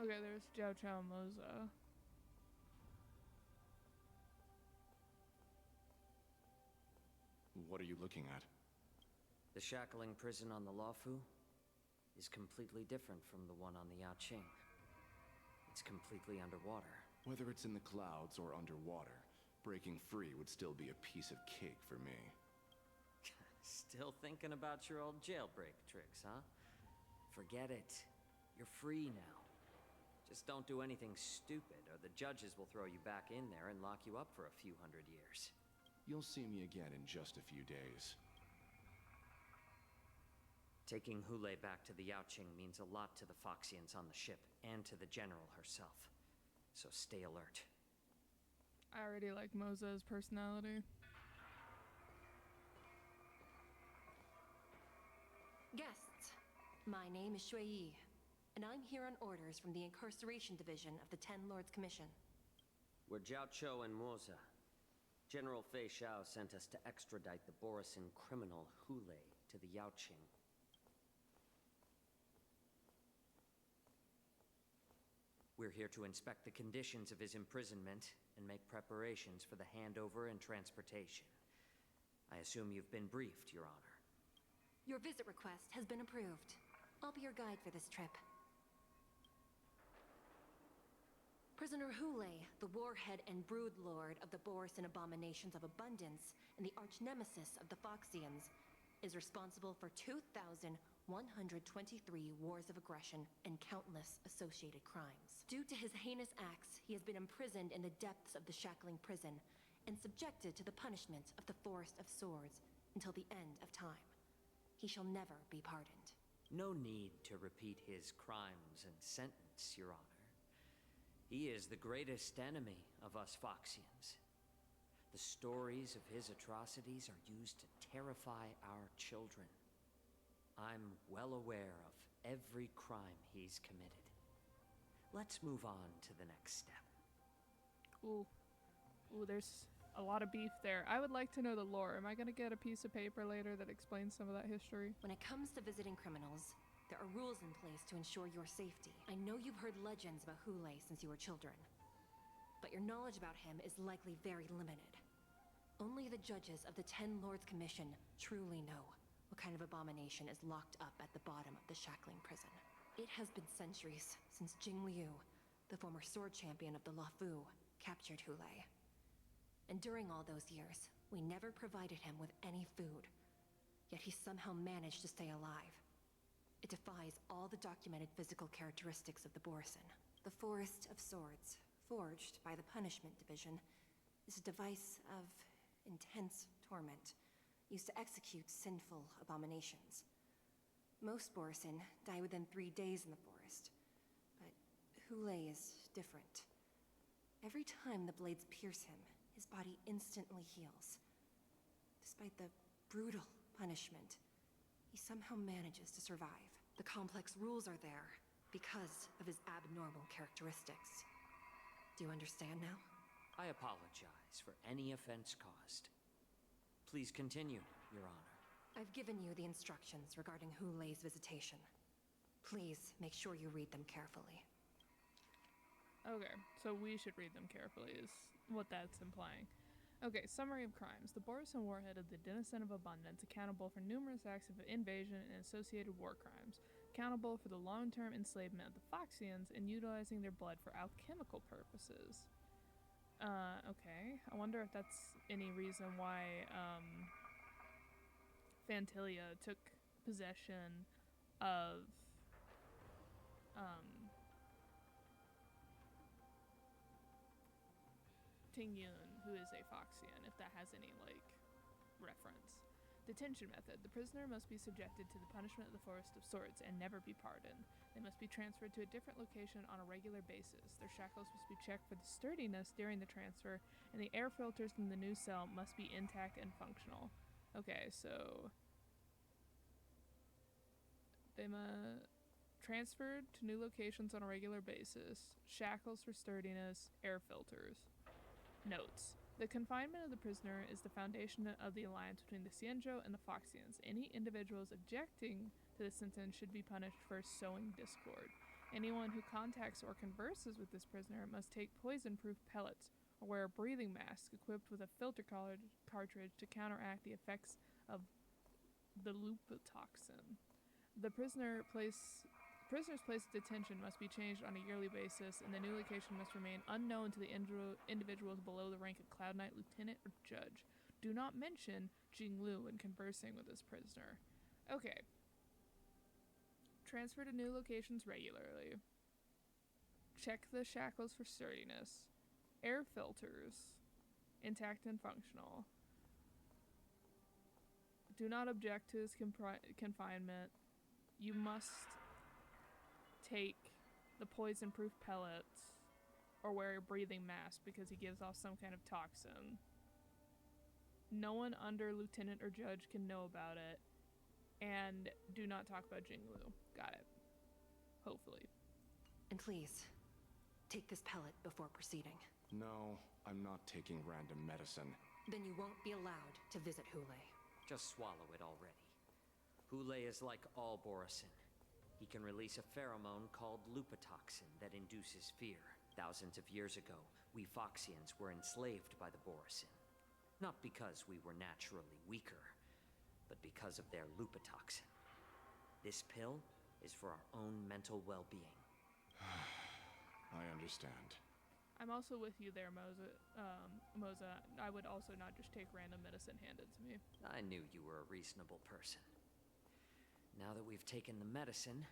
Okay, there's Jiao Chao Moza. What are you looking at? The shackling prison on the Luofu is completely different from the one on the Yaoqing. It's completely underwater. Whether it's in the clouds or underwater, breaking free would still be a piece of cake for me. Still thinking about your old jailbreak tricks, huh? Forget it. You're free now. Just don't do anything stupid, or the judges will throw you back in there and lock you up for a few hundred years. You'll see me again in just a few days. Taking Hoolay back to the Yaoqing means a lot to the Foxians on the ship, and to the General herself. So stay alert. I already like Moza's personality. Guests, my name is Shui Yi, and I'm here on orders from the Incarceration Division of the Ten Lords Commission. We're Jiao Chou and Moza. General Fei Xiao sent us to extradite the Borisin criminal Hoolay to the Yaoqing. We're here to inspect the conditions of his imprisonment and make preparations for the handover and transportation. I assume you've been briefed, Your Honor. Your visit request has been approved. I'll be your guide for this trip. Prisoner Hoolay, the warhead and brood lord of the Borisin abominations of abundance and the arch-nemesis of the Foxians, is responsible for 2,123 wars of aggression and countless associated crimes. Due to his heinous acts, he has been imprisoned in the depths of the shackling prison and subjected to the punishment of the Forest of Swords until the end of time. He shall never be pardoned. No need to repeat his crimes and sentence, Your Honor. He is the greatest enemy of us Foxians. The stories of his atrocities are used to terrify our children. I'm well aware of every crime he's committed. Let's move on to the next step. Ooh, there's a lot of beef there. I would like to know the lore. Am I gonna get a piece of paper later that explains some of that history? When it comes to visiting criminals, there are rules in place to ensure your safety. I know you've heard legends about Hoolay since you were children, but your knowledge about him is likely very limited. Only the judges of the Ten Lords Commission truly know what kind of abomination is locked up at the bottom of the shackling prison. It has been centuries since Jing Liu, the former sword champion of the Luofu, captured Hoolay. And during all those years, we never provided him with any food. Yet he somehow managed to stay alive. It defies all the documented physical characteristics of the Borisin. The Forest of Swords, forged by the Punishment Division, is a device of intense torment, used to execute sinful abominations. Most Borisin die within 3 days in the forest, but Hoolay is different. Every time the blades pierce him, his body instantly heals. Despite the brutal punishment, he somehow manages to survive. The complex rules are there because of his abnormal characteristics. Do you understand now? I apologize for any offense caused. Please continue, Your Honor. I've given you the instructions regarding Hoolay's visitation. Please make sure you read them carefully. Okay, so we should read them carefully is what that's implying. Okay, summary of crimes. The Borisin warhead of the Denizen of Abundance, accountable for numerous acts of invasion and associated war crimes, accountable for the long-term enslavement of the Foxians and utilizing their blood for alchemical purposes. Okay. I wonder if that's any reason why, Phantilia took possession of, Ting Yun, who is a Foxian, if that has any, like, reference. Detention method. The prisoner must be subjected to the punishment of the Forest of Swords and never be pardoned. They must be transferred to a different location on a regular basis. Their shackles must be checked for the sturdiness during the transfer, and the air filters in the new cell must be intact and functional. Okay, so they must transferred to new locations on a regular basis. Shackles for sturdiness, air filters. Notes. The confinement of the prisoner is the foundation of the alliance between the Xianzhou and the Foxians. Any individuals objecting to this sentence should be punished for sowing discord. Anyone who contacts or converses with this prisoner must take poison-proof pellets or wear a breathing mask equipped with a filter cartridge to counteract the effects of the lupotoxin. The prisoner's place of detention must be changed on a yearly basis, and the new location must remain unknown to the individuals below the rank of Cloud Knight, Lieutenant, or Judge. Do not mention Jinglu when conversing with this prisoner. Okay. Transfer to new locations regularly. Check the shackles for sturdiness. Air filters. Intact and functional. Do not object to his confinement. You must take the poison-proof pellets or wear a breathing mask because he gives off some kind of toxin. No one under Lieutenant or Judge can know about it. And do not talk about Jinglu. Got it. Hopefully. And please, take this pellet before proceeding. No, I'm not taking random medicine. Then you won't be allowed to visit Hoolay. Just swallow it already. Hoolay is like all Borisin. He can release a pheromone called lupotoxin that induces fear. Thousands of years ago, we Foxians were enslaved by the Borisin. Not because we were naturally weaker, but because of their lupotoxin. This pill is for our own mental well-being. I understand. I'm also with you there, Moza. I would also not just take random medicine handed to me. I knew you were a reasonable person. Now that we've taken the medicine,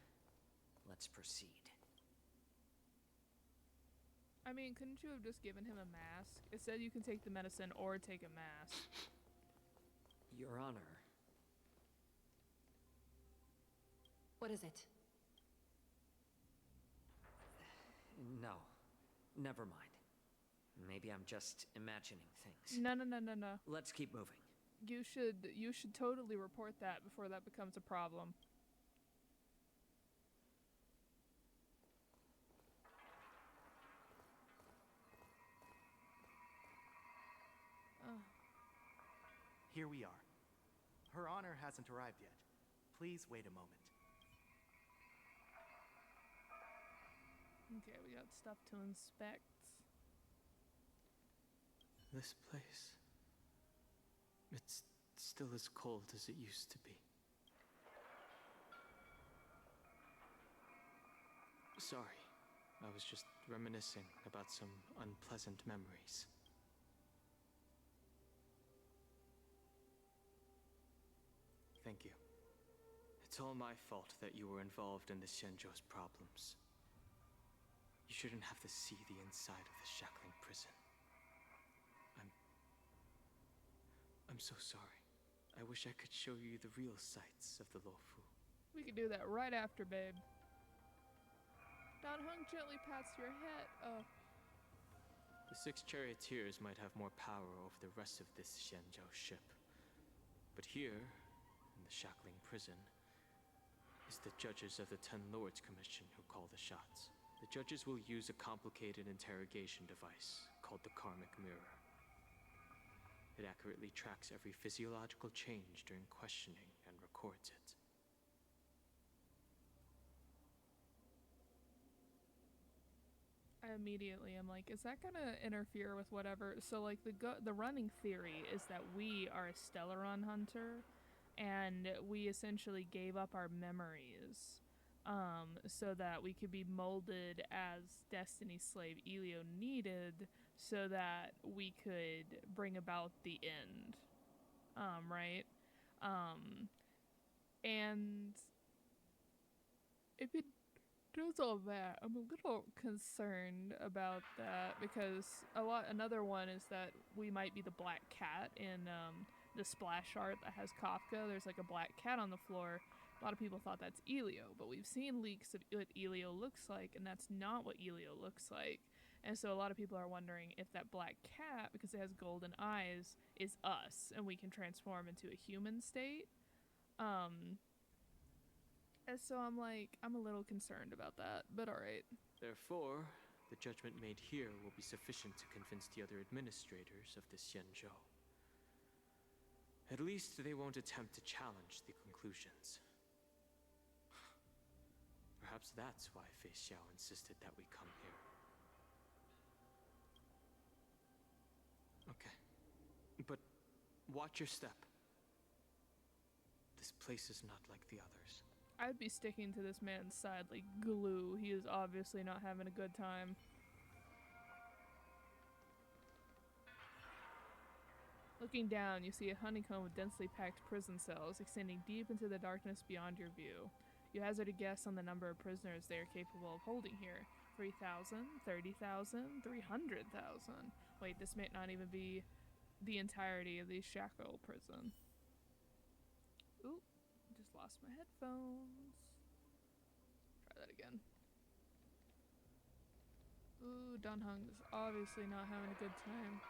let's proceed. I mean, couldn't you have just given him a mask? It said you can take the medicine or take a mask. Your Honor. What is it? No. Never mind. Maybe I'm just imagining things. No. Let's keep moving. You should totally report that before that becomes a problem. Here we are. Her Honor hasn't arrived yet. Please wait a moment. Okay, we got stuff to inspect. This place. It's still as cold as it used to be. Sorry, I was just reminiscing about some unpleasant memories. Thank you. It's all my fault that you were involved in the Xianzhou's problems. You shouldn't have to see the inside of the shackling prison. I'm so sorry. I wish I could show you the real sights of the Luofu. We could do that right after, babe. Don Hung gently pats your head. Oh. The 6 charioteers might have more power over the rest of this Xianzhou ship. But here, in the shackling prison, is the judges of the 10 Lords Commission who call the shots. The judges will use a complicated interrogation device called the Karmic Mirror. It accurately tracks every physiological change during questioning and records it. I immediately am like, is that gonna interfere with whatever? So like the running theory is that we are a Stellaron hunter, and we essentially gave up our memories, so that we could be molded as Destiny's slave Elio needed, so that we could bring about the end, right? And if it does all that, I'm a little concerned about that, because another one is that we might be the black cat in the splash art that has Kafka. There's like a black cat on the floor. A lot of people thought that's Elio, but we've seen leaks of what Elio looks like, and that's not what Elio looks like. And so a lot of people are wondering if that black cat, because it has golden eyes, is us, and we can transform into a human state. And so I'm a little concerned about that, but alright. Therefore, the judgment made here will be sufficient to convince the other administrators of the Xianzhou. At least they won't attempt to challenge the conclusions. Perhaps that's why Fei Xiao insisted that we come here. Okay. But watch your step. This place is not like the others. I'd be sticking to this man's side like glue. He is obviously not having a good time. Looking down, you see a honeycomb with densely packed prison cells extending deep into the darkness beyond your view. You hazard a guess on the number of prisoners they are capable of holding here. 3,000, 30,000, 300,000. Wait, this may not even be the entirety of the shackle prison. Ooh, just lost my headphones. Try that again. Ooh, Don Hung is obviously not having a good time.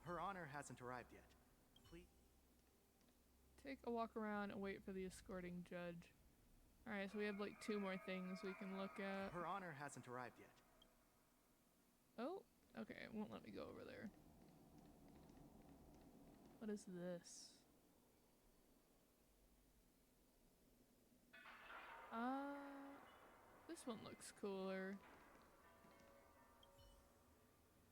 Her Honor hasn't arrived yet. Please take a walk around and wait for the escorting judge. Alright, so we have like 2 more things we can look at. Her Honor hasn't arrived yet. Oh, okay, it won't let me go over there. What is this? This one looks cooler.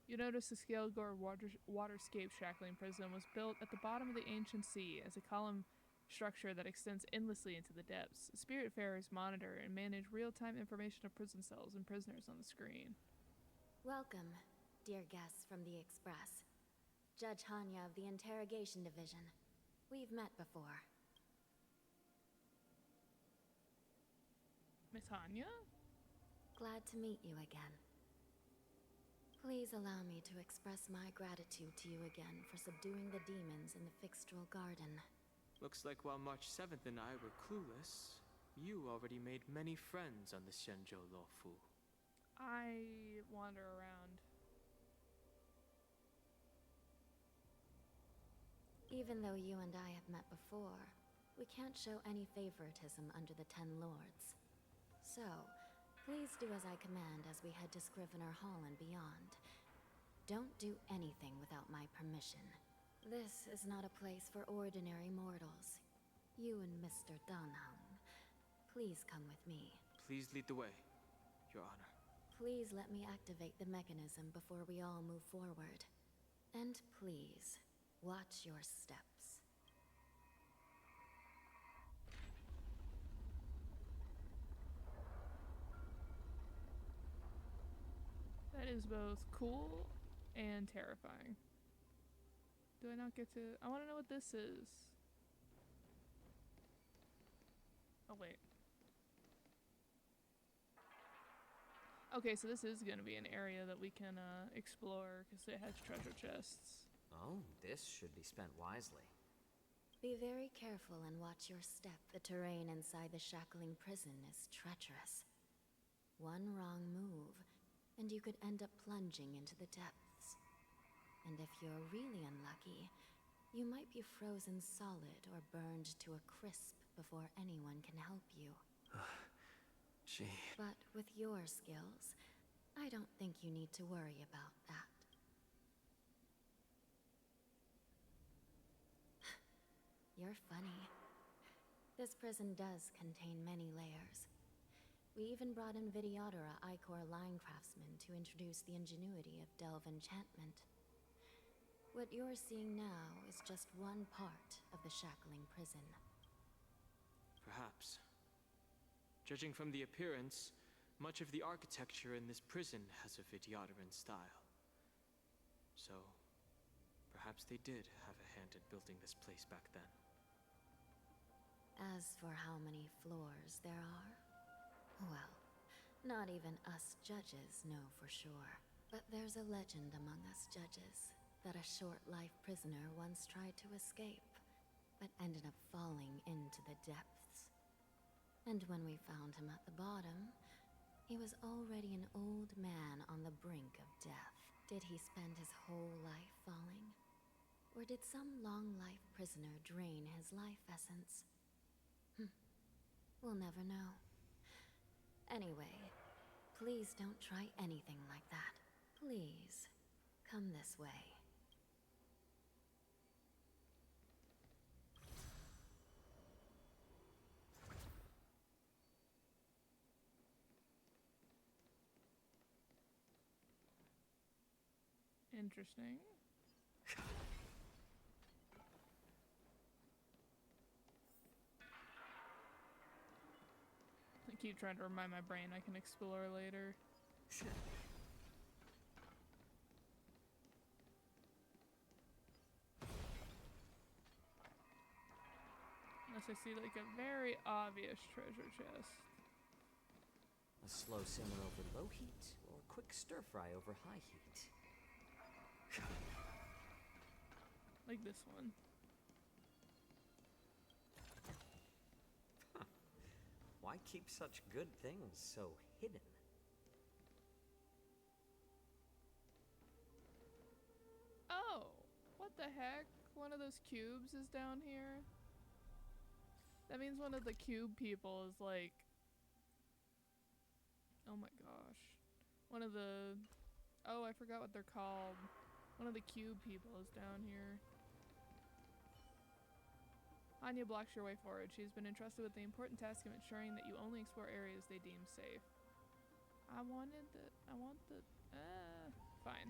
You notice the Scale-Gore waterscape shackling prison was built at the bottom of the ancient sea as a column structure that extends endlessly into the depths. Spiritfarers monitor and manage real-time information of prison cells and prisoners on the screen. Welcome, dear guests from the Express. Judge Hanya of the Interrogation Division. We've met before. Miss Hanya? Glad to meet you again. Please allow me to express my gratitude to you again for subduing the demons in the Fixtral Garden. Looks like while March 7th and I were clueless, you already made many friends on the Xianzhou Luofu. I wander around. Even though you and I have met before, we can't show any favoritism under the 10 Lords. So, please do as I command as we head to Scrivener Hall and beyond. Don't do anything without my permission. This is not a place for ordinary mortals. You and Mr. Danhung, please come with me. Please lead the way, Your Honor. Please let me activate the mechanism before we all move forward. And please, watch your steps. That is both cool and terrifying. Do I not get to... I want to know what this is. Oh, wait. Okay, so this is going to be an area that we can explore because it has treasure chests. Oh, this should be spent wisely. Be very careful and watch your step. The terrain inside the shackling prison is treacherous. One wrong move, and you could end up plunging into the depths. And if you're really unlucky, you might be frozen solid or burned to a crisp before anyone can help you. Gee. But with your skills, I don't think you need to worry about that. You're funny. This prison does contain many layers. We even brought in Videodora Icor line craftsmen to introduce the ingenuity of delve enchantment. What you're seeing now is just one part of the shackling prison. Perhaps. Judging from the appearance, much of the architecture in this prison has a Vidyadoran style. So, perhaps they did have a hand in building this place back then. As for how many floors there are, well, not even us judges know for sure. But there's a legend among us judges that a short-life prisoner once tried to escape, but ended up falling into the depths. And when we found him at the bottom, he was already an old man on the brink of death. Did he spend his whole life falling? Or did some long-life prisoner drain his life essence? We'll never know. Anyway, please don't try anything like that. Please, come this way. Interesting. I keep trying to remind my brain I can explore later. Unless I see like a very obvious treasure chest. A slow simmer over low heat, or quick stir fry over high heat. Like this one. Huh. Why keep such good things so hidden? Oh, what the heck? One of those cubes is down here. That means one of the cube people is like... Oh my gosh. One of the... Oh, I forgot what they're called. One of the cube people is down here. Anya blocks your way forward. She has been entrusted with the important task of ensuring that you only explore areas they deem safe. I want the... Fine.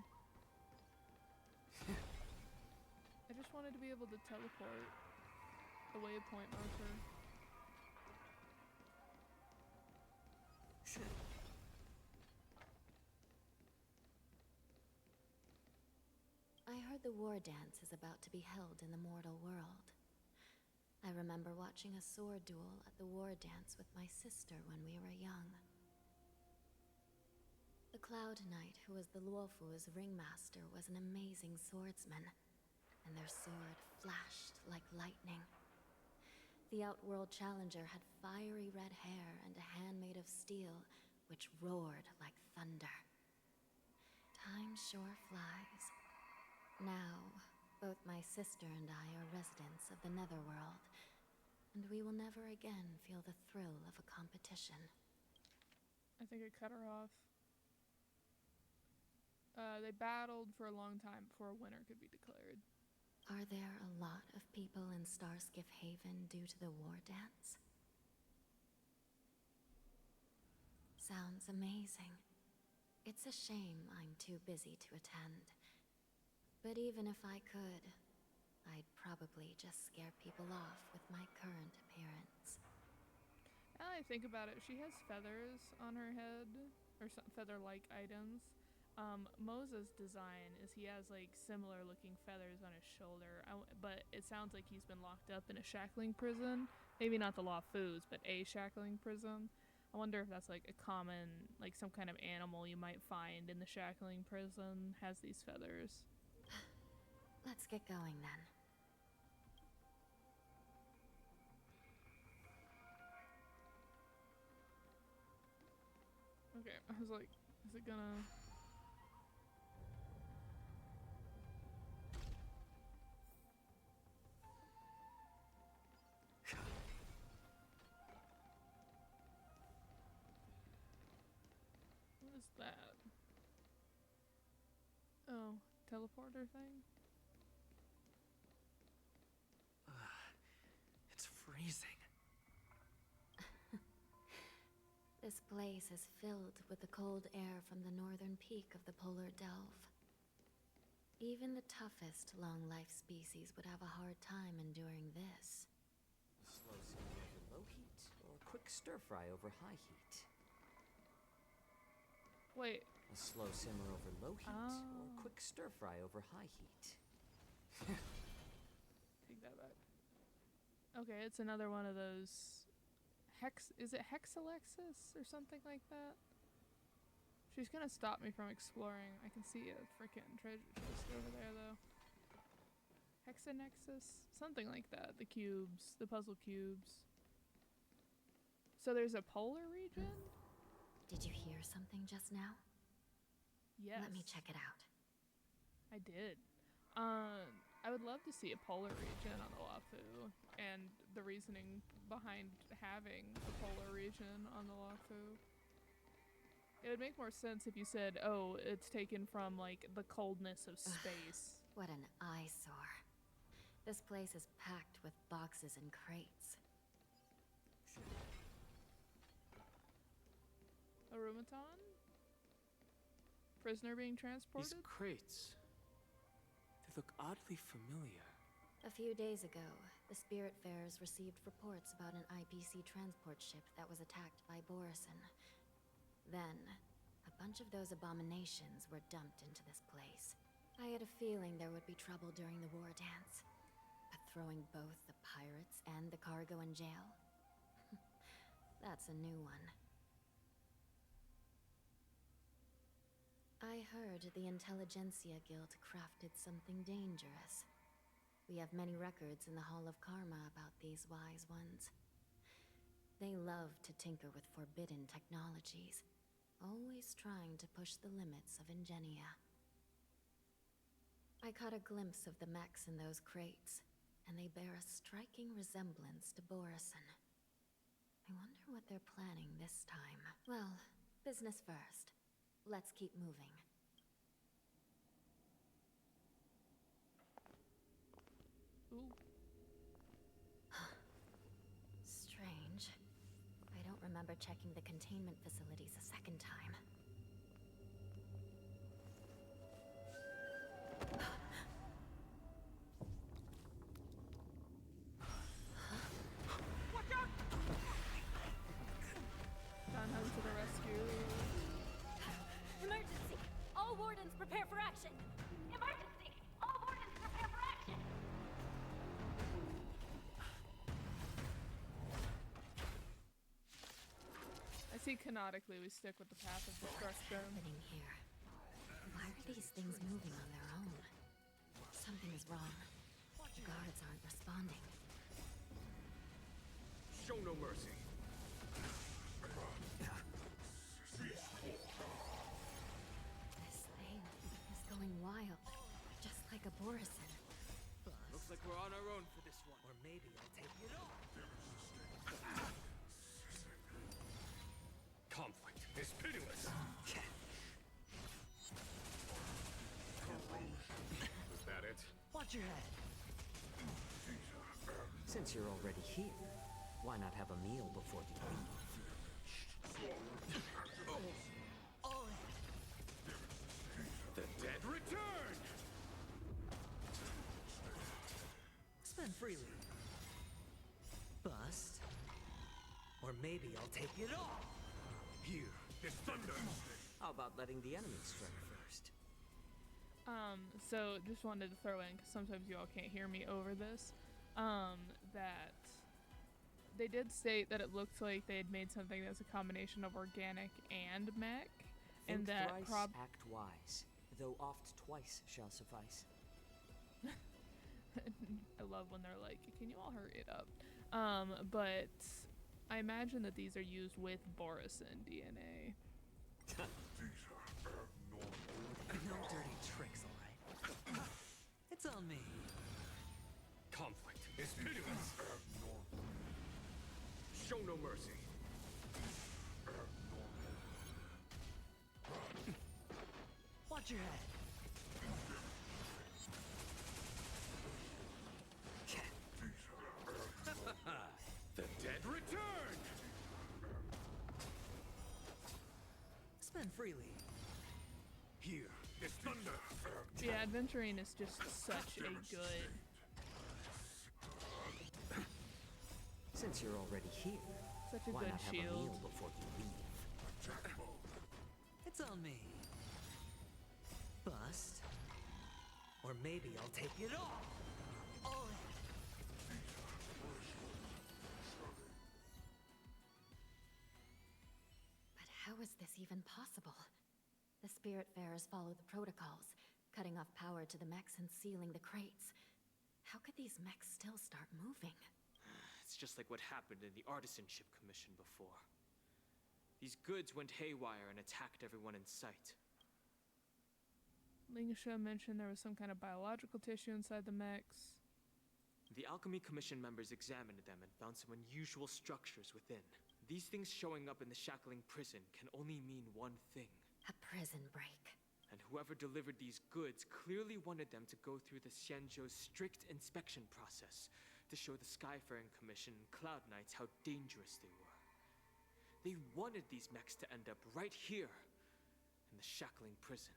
I just wanted to be able to teleport the waypoint marker. I heard the war dance is about to be held in the mortal world. I remember watching a sword duel at the war dance with my sister when we were young. The Cloud Knight, who was the Luofu's ringmaster, was an amazing swordsman, and their sword flashed like lightning. The Outworld Challenger had fiery red hair and a hand made of steel, which roared like thunder. Time sure flies. Now, both my sister and I are residents of the Netherworld, and we will never again feel the thrill of a competition. I think I cut her off. They battled for a long time before a winner could be declared. Are there a lot of people in Starskiff Haven due to the war dance? Sounds amazing. It's a shame I'm too busy to attend. But even if I could, I'd probably just scare people off with my current appearance. Now I think about it, she has feathers on her head, or some feather-like items. Moza's design is he has like similar looking feathers on his shoulder, but it sounds like he's been locked up in a shackling prison. Maybe not the Lawfus, but a shackling prison. I wonder if that's like a common, like some kind of animal you might find in the shackling prison has these feathers. Let's get going then. Okay, I was like, is it gonna... What is that? Oh, teleporter thing? It's freezing. This place is filled with the cold air from the northern peak of the polar delve. Even the toughest long-life species would have a hard time enduring this. A slow simmer over low heat, or quick stir-fry over high heat? Wait. A slow simmer over low heat, or quick stir-fry over high heat? Take that back. Okay, it's another one of those... Is it Hexalexis or something like that? She's gonna stop me from exploring. I can see a freaking treasure chest over there, though. Hexanexus? Something like that. The cubes. The puzzle cubes. So there's a polar region? Did you hear something just now? Yes. Let me check it out. I did. I would love to see a polar region on the Wafu, and the reasoning behind having a polar region on the Wafu. It would make more sense if you said, oh, it's taken from, like, the coldness of space. What an eyesore. This place is packed with boxes and crates. A Rumaton? Prisoner being transported? These crates. They look oddly familiar. A few days ago, the Spiritfarers received reports about an IPC transport ship that was attacked by Borison. Then, a bunch of those abominations were dumped into this place. I had a feeling there would be trouble during the war dance. But throwing both the pirates and the cargo in jail? That's a new one. I heard the Intelligentsia Guild crafted something dangerous. We have many records in the Hall of Karma about these wise ones. They love to tinker with forbidden technologies, always trying to push the limits of Ingenia. I caught a glimpse of the mechs in those crates, and they bear a striking resemblance to Borison. I wonder what they're planning this time. Well, business first. Let's keep moving. Ooh. Strange. I don't remember checking the containment facilities a second time. Watch out! Danhun to the rescue. Emergency! All wardens prepare for action! Emergency! All wardens prepare for action! I see canonically we stick with the path of destruction. What's happening here? Why are these things moving on their own? Something is wrong. The guards aren't responding. Show no mercy. This thing is going wild, just like a Borison. Looks like we're on our own for this one. Or maybe I'll take it all. Conflict is pitiless. Was that it? Watch your head. Since you're already here, why not have a meal before you leave? The dead return! Spend freely. Bust. Or maybe I'll take it all. Here, this thunder! How about letting the enemy strike first? So just wanted to throw in, because sometimes you all can't hear me over this, that they did state that it looked like they had made something that's a combination of organic and mech, and Think that thrice, act wise, though oft twice shall suffice. I love when they're like, can you all hurry it up? But I imagine that these are used with Borison DNA. No dirty tricks, all right. It's on me. Conflict is pitiless. Show no mercy. Watch your head. The dead return! Spend freely. Here is thunder. Yeah, adventuring is just such a good. Since you're already here, Such a why good not have a shield. meal before you leave? It's on me. Bust. Or maybe I'll take it all. All in. But how is this even possible? The Spiritfarers follow the protocols, cutting off power to the mechs and sealing the crates. How could these mechs still start moving? It's just like what happened in the Artisanship Commission before. These goods went haywire and attacked everyone in sight. Lingsha mentioned there was some kind of biological tissue inside the mechs. The Alchemy Commission members examined them and found some unusual structures within. These things showing up in the shackling prison can only mean one thing. A prison break. And whoever delivered these goods clearly wanted them to go through the Xianzhou's strict inspection process to show the Skyfaring Commission and Cloud Knights how dangerous they were. They wanted these mechs to end up right here, in the shackling prison.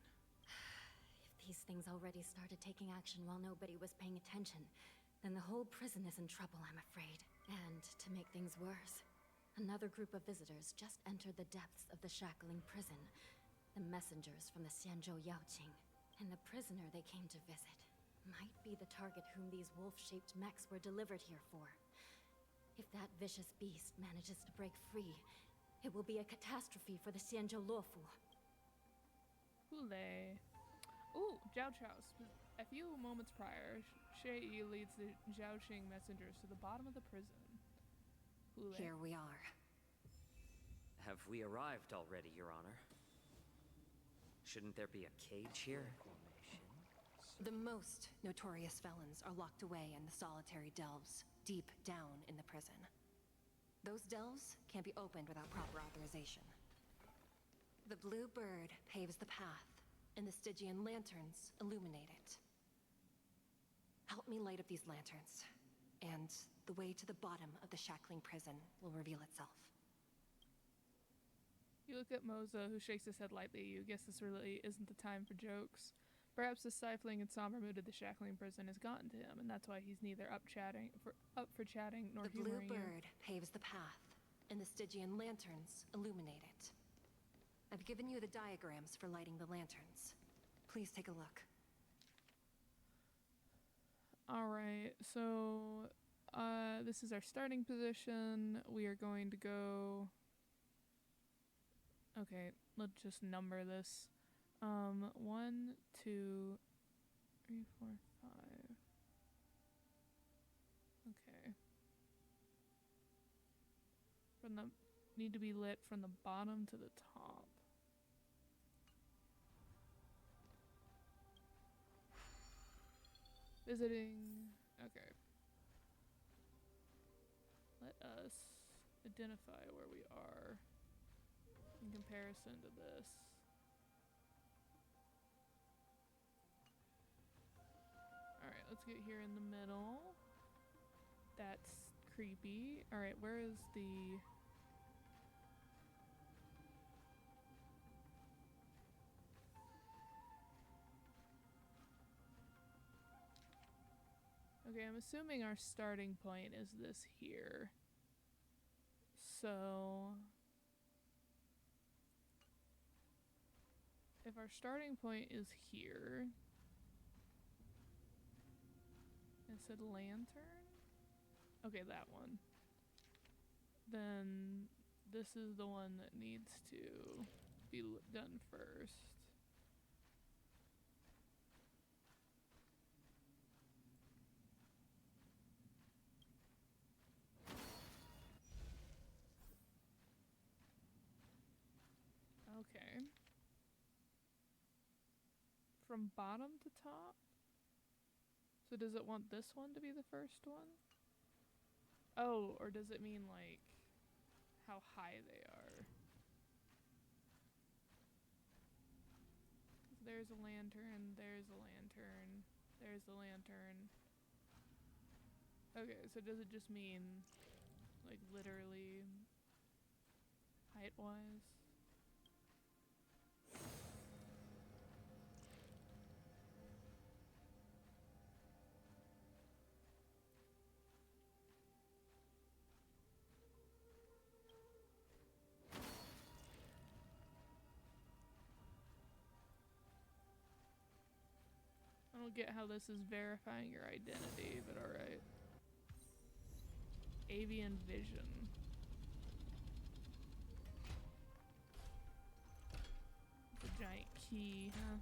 If these things already started taking action while nobody was paying attention, then the whole prison is in trouble, I'm afraid. And to make things worse, another group of visitors just entered the depths of the shackling prison. The messengers from the Xianzhou Yaoqing. And the prisoner they came to visit might be the target whom these wolf-shaped mechs were delivered here for. If that vicious beast manages to break free, it will be a catastrophe for the Xianzhou Luofu. Hoolay. Ooh, Zhao Chao's. A few moments prior, Shay Yi leads the Zhaoqing messengers to the bottom of the prison. Hoolay. Here we are. Have we arrived already, Your Honor? Shouldn't there be a cage here? The most notorious felons are locked away in the solitary delves, deep down in the prison. Those delves can't be opened without proper authorization. The blue bird paves the path, and the Stygian lanterns illuminate it. Help me light up these lanterns, and the way to the bottom of the shackling prison will reveal itself. You look at Moza, who shakes his head lightly. You guess this really isn't the time for jokes. Perhaps the stifling and somber mood of the shackling prison has gotten to him, and that's why he's neither up for chatting nor The blue humoring you. bird paves the path, and the Stygian lanterns illuminate it. I've given you the diagrams for lighting the lanterns. Please take a look. Alright, so this is our starting position. We are going to go... Okay, let's just number this. 1, 2, 3, 4, 5. Okay. Need to be lit from the bottom to the top. Visiting. Okay. Let us identify where we are in comparison to this. Alright, let's get here in the middle. That's creepy. Alright, where is the... Okay, I'm assuming our starting point is this here. So... if our starting point is here... It said lantern? Okay, that one. Then this is the one that needs to be done first. Okay. from bottom to top? So does it want this one to be the first one? Oh, or does it mean like how high they are? There's a lantern, there's a lantern, there's a lantern. Okay, so does it just mean like literally height-wise? I don't get how this is verifying your identity, but alright. Avian vision. It's a giant key, huh?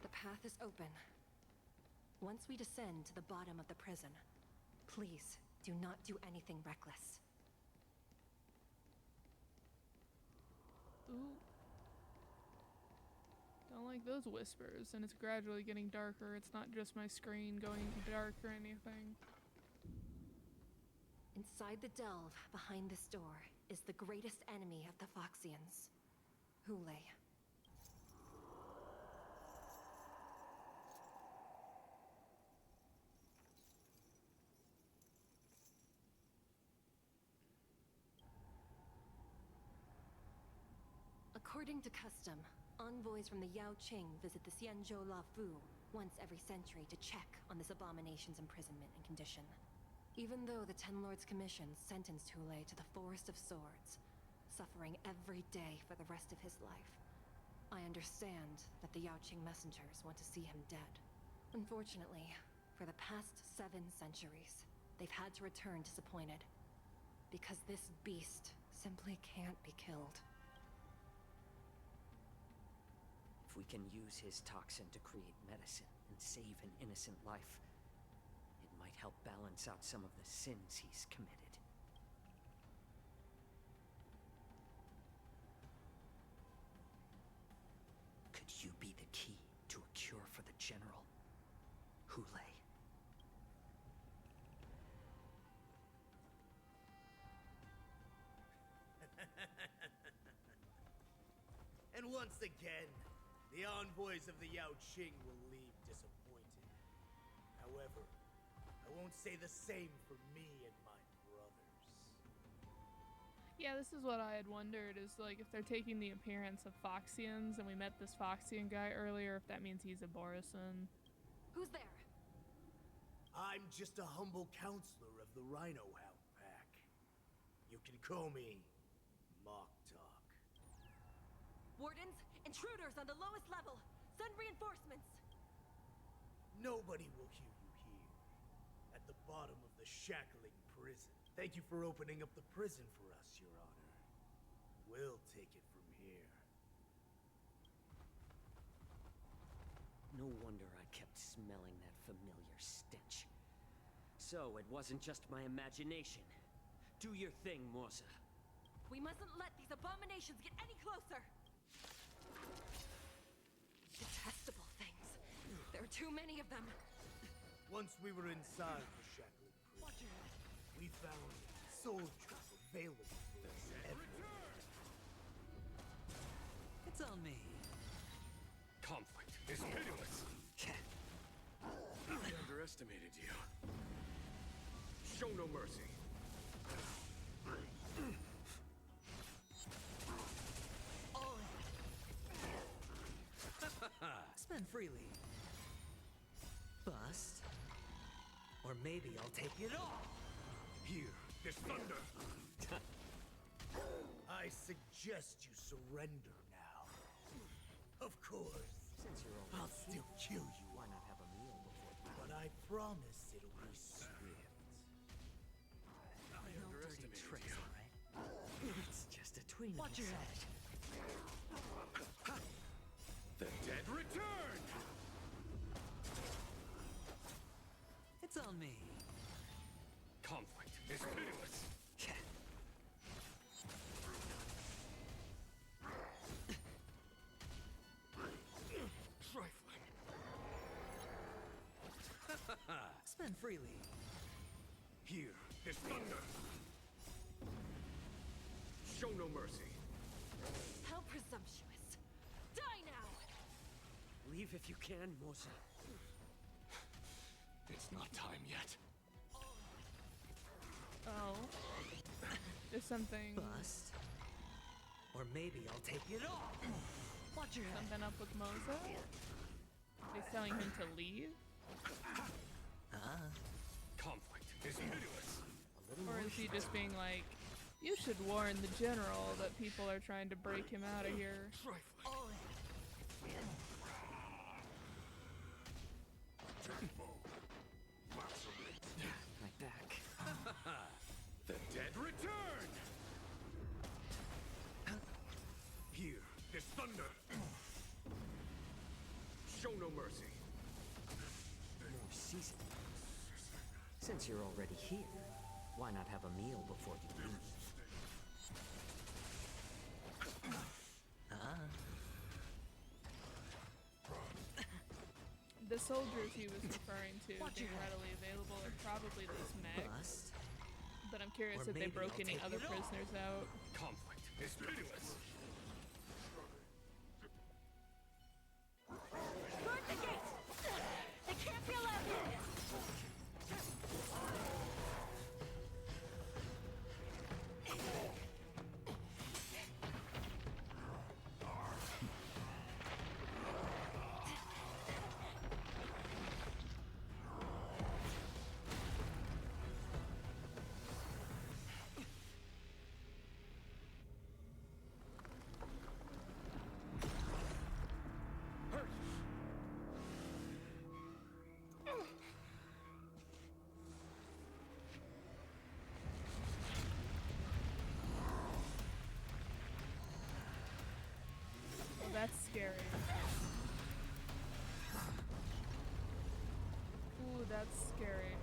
The path is open. Once we descend to the bottom of the prison, please do not do anything reckless. Ooh. Don't like those whispers, and it's gradually getting darker. It's not just my screen going dark or anything. Inside the delve, behind this door, is the greatest enemy of the Foxians, Hoolay. According to custom, envoys from the Yao Qing visit the Xianzhou La Fu once every century to check on this abomination's imprisonment and condition. Even though the Ten Lords Commission sentenced Hoolay to the Forest of Swords, suffering every day for the rest of his life, I understand that the Yao Qing messengers want to see him dead. Unfortunately, for the past 7 centuries, they've had to return disappointed, because this beast simply can't be killed. If we can use his toxin to create medicine and save an innocent life, it might help balance out some of the sins he's committed. Could you be the key to a cure for the General, Hoolay? And once again, the envoys of the Yao Qing will leave disappointed. However, I won't say the same for me and my brothers. Yeah, this is what I had wondered, is like if they're taking the appearance of Foxians, and we met this Foxian guy earlier, if that means he's a Borisan. Who's there? I'm just a humble counselor of the Rhino Hound Pack. You can call me Mock Talk. Wardens, intruders on the lowest level! Send reinforcements! Nobody will hear you here. At the bottom of the shackling prison. Thank you for opening up the prison for us, Your Honor. We'll take it from here. No wonder I kept smelling that familiar stench. So it wasn't just my imagination. Do your thing, Morsa. We mustn't let these abominations get any closer! Detestable things. There are too many of them. Once we were inside the shackling prison, we found soldiers available for us everywhere. It's on me. Conflict is pitiless. I underestimated you. Show no mercy. Spend freely. Bust. Or maybe I'll take it all. Here, this thunder. I suggest you surrender now. Of course. Since you're I'll still kill you. why not have a meal before But I promise it'll be swift. no dirty tricks, alright? It's just a tween. Watch your head. The dead return! It's on me. Conflict is pitiless. Trifling. Spend freely. Here is thunder. Show no mercy. How presumptuous! Die now! Leave if you can, Mosa. It's not time yet. Oh. There's something... Bust. Or maybe I'll take it all. Watch your head. Something up with Moza? He's telling him to leave? Conflict is pitiless. Or is he just being like, you should warn the general that people are trying to break him out of here? My back. The dead return! Here is thunder. Show no mercy. More seasoning. Since you're already here, why not have a meal before you leave? The soldiers he was referring to being readily available are probably these mechs. But I'm curious if they broke any other prisoners out. Conflict is pitiless. Guard the gate! They can't be allowed in! That's scary. Ooh, that's scary.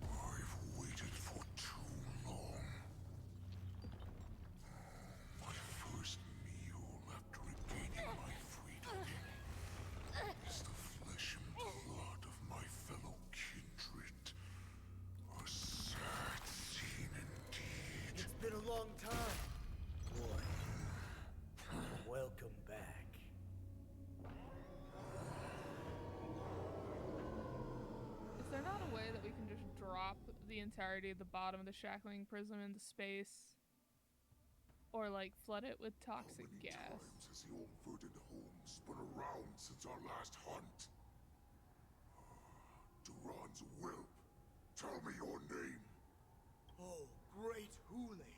I've waited for too long. My first meal after regaining my freedom is the flesh and blood of my fellow kindred. A sad scene indeed. It's been a long time, boy. Welcome back. Is there not a way that we can just drop the entirety of the bottom of the shackling prism into space? Or like flood it with toxic gas? How many times has the old verdant home spun around since our last hunt? Duran's whelp. Tell me your name. Oh, great Hoolay,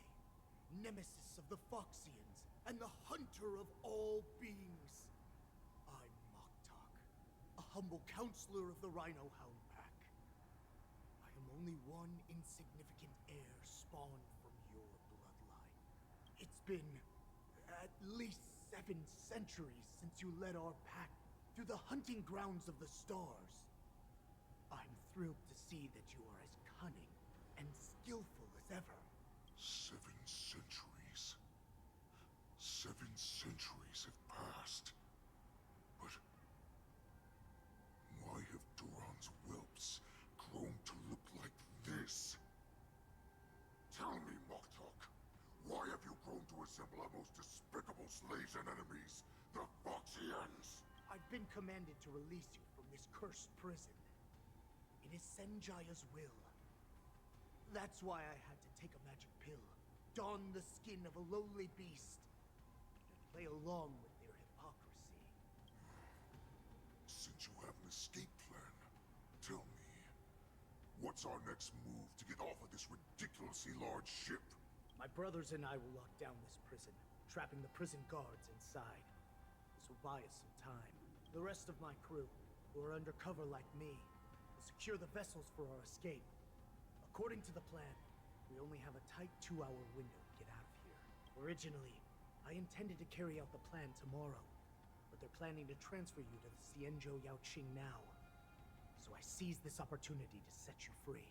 nemesis of the Foxians and the hunter of all beings. I'm Moktok, a humble counselor of the Rhino Hound Pack. I am only one insignificant heir spawned from your bloodline. It's been at least 7 centuries since you led our pack through the hunting grounds of the stars. I'm thrilled to see that you are as cunning and skillful as ever. 7 centuries. 7 centuries have passed. But why have Duran's whelps grown to look like this? Tell me, Moktok, why have you grown to resemble our most despicable slaves and enemies, the Foxians? I've been commanded to release you from this cursed prison. It is Senjaya's will. That's why I had to take a magic pill, don the skin of a lowly beast, and play along with their hypocrisy. Since you have an escape plan, tell me, what's our next move to get off of this ridiculously large ship? My brothers and I will lock down this prison, trapping the prison guards inside. This will buy us some time. The rest of my crew, who are undercover like me, will secure the vessels for our escape. According to the plan, we only have a tight 2-hour window to get Originally, I intended to carry out the plan tomorrow, but they're planning to transfer you to the Xianzhou Yaoqing now. So I seized this opportunity to set you free.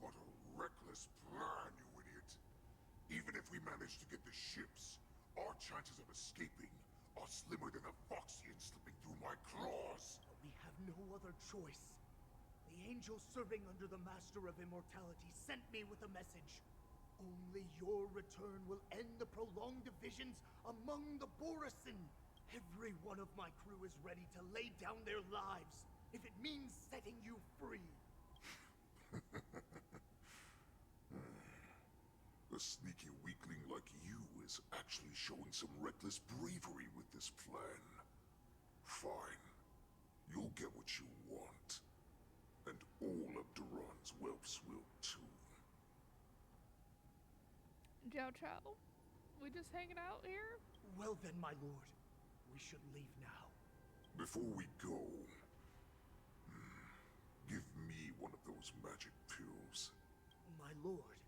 What a reckless plan, you idiot! Even if we manage to get the ships, our chances of escaping are slimmer than a Foxian slipping through my claws! But we have no other choice. The angel serving under the Master of Immortality sent me with a message. Only your return will end the prolonged divisions among the Borisin. Every one of my crew is ready to lay down their lives if it means setting you free. A sneaky weakling like you is actually showing some reckless bravery with this plan. Fine. You'll get what you want. And all of Duran's whelps will too. Jiao Chao, we just hanging out here? Well then, my lord, we should leave now. Before we go, give me one of those magic pills. My lord,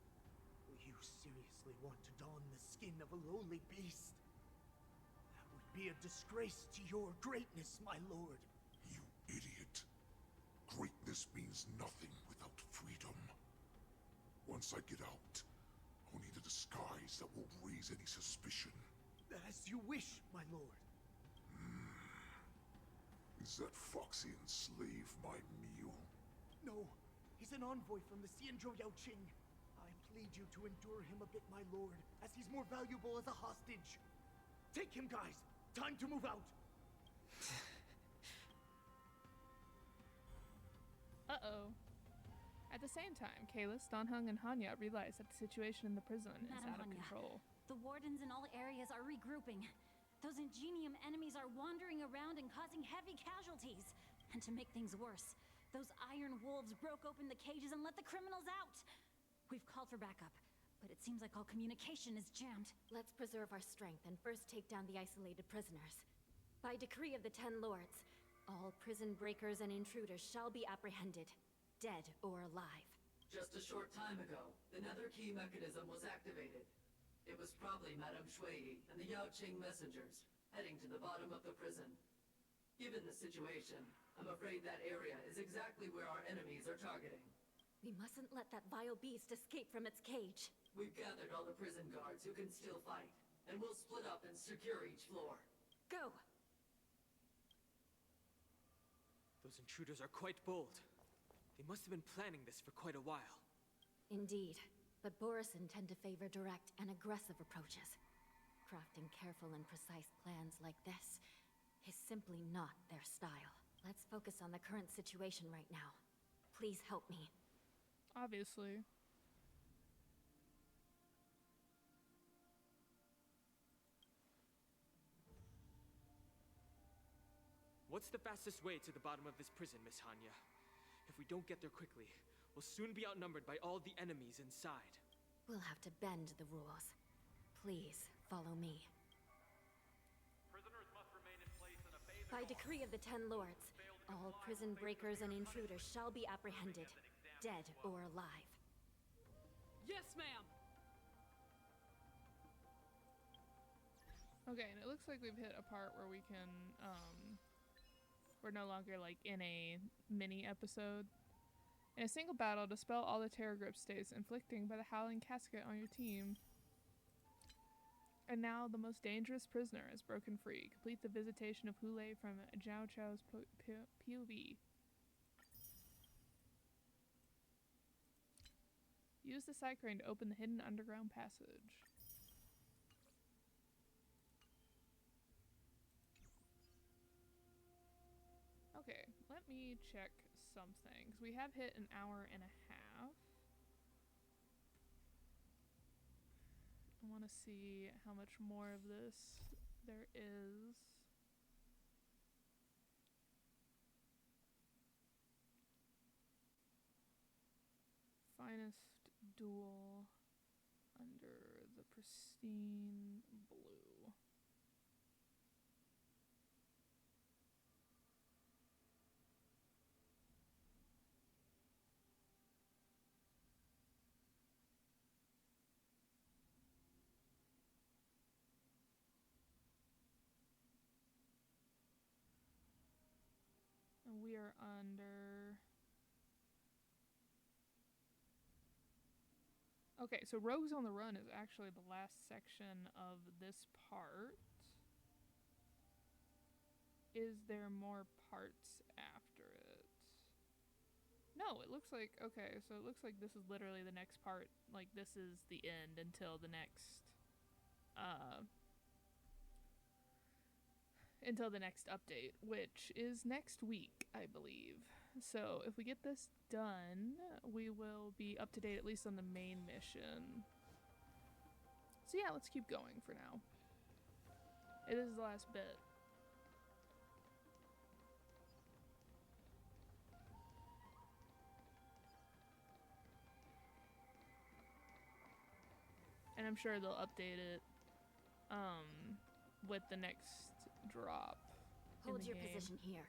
you seriously want to don the skin of a lowly beast? That would be a disgrace to your greatness, my lord. You idiot. Greatness means nothing without freedom. Once I get out, I'll need a disguise that won't raise any suspicion. As you wish, my lord. Is that Foxian slave my meal? No, he's an envoy from the Xianzhou Yaoqing. I plead you to endure him a bit, my lord, as he's more valuable as a hostage. Take him, guys! Time to move out! Uh-oh. At the same time, Kalis, Danheng, and Hanya realize that the situation in the prison is Madam out of Hanya, control. the wardens in all areas are regrouping. Those Ingenium enemies are wandering around and causing heavy casualties. And to make things worse, those iron wolves broke open the cages and let the criminals out. We've called for backup, but it seems like all communication is jammed. Let's preserve our strength and first take down the isolated prisoners. By decree of the Ten Lords, all prison breakers and intruders shall be apprehended, dead or alive. Just a short time ago, the nether key mechanism was activated. It was probably Madame Shui and the Yaoqing messengers, heading to the bottom of the prison. Given the situation, I'm afraid that area is exactly where our enemies are targeting. We mustn't let that vile beast escape from its cage. We've gathered all the prison guards who can still fight, and we'll split up and secure each floor. Go! Those intruders are quite bold. They must have been planning this for quite a while. Indeed, but Borisin tend to favor direct and aggressive approaches. Crafting careful and precise plans like this is simply not their style. Let's focus on the current situation right now. Please help me. Obviously. What's the fastest way to the bottom of this prison, Miss Hanya? If we don't get there quickly, we'll soon be outnumbered by all the enemies inside. We'll have to bend the rules. Please, follow me. Prisoners must remain in place in a phase. By decree of the Ten Lords, all prison breakers and intruders shall be apprehended, dead or alive. Yes, ma'am! Okay, and it looks like we've hit a part where we can, we're no longer, like, in a mini-episode. In a single battle, dispel all the terror grip states inflicting by the Howling Casket on your team. And now the most dangerous prisoner is broken free. Complete the visitation of Hoolay from Jiao Chao's POV. Use the side crane to open the hidden underground passage. Okay, let me check something. 'Cause we have hit an hour and a half. I want to see how much more of this there is. Finest duel under the pristine blue. are under... Okay, so Rogues on the Run is actually the last section of this part. Is there more parts after it? No, it looks like... Okay, so it looks like this is literally the next part. Like, this is the end until the next... until the next update, which is next week, I believe. So if we get this done, we will be up to date at least on the main mission. So yeah, let's keep going for now. It is the last bit. And I'm sure they'll update it with the next drop. Hold your position here.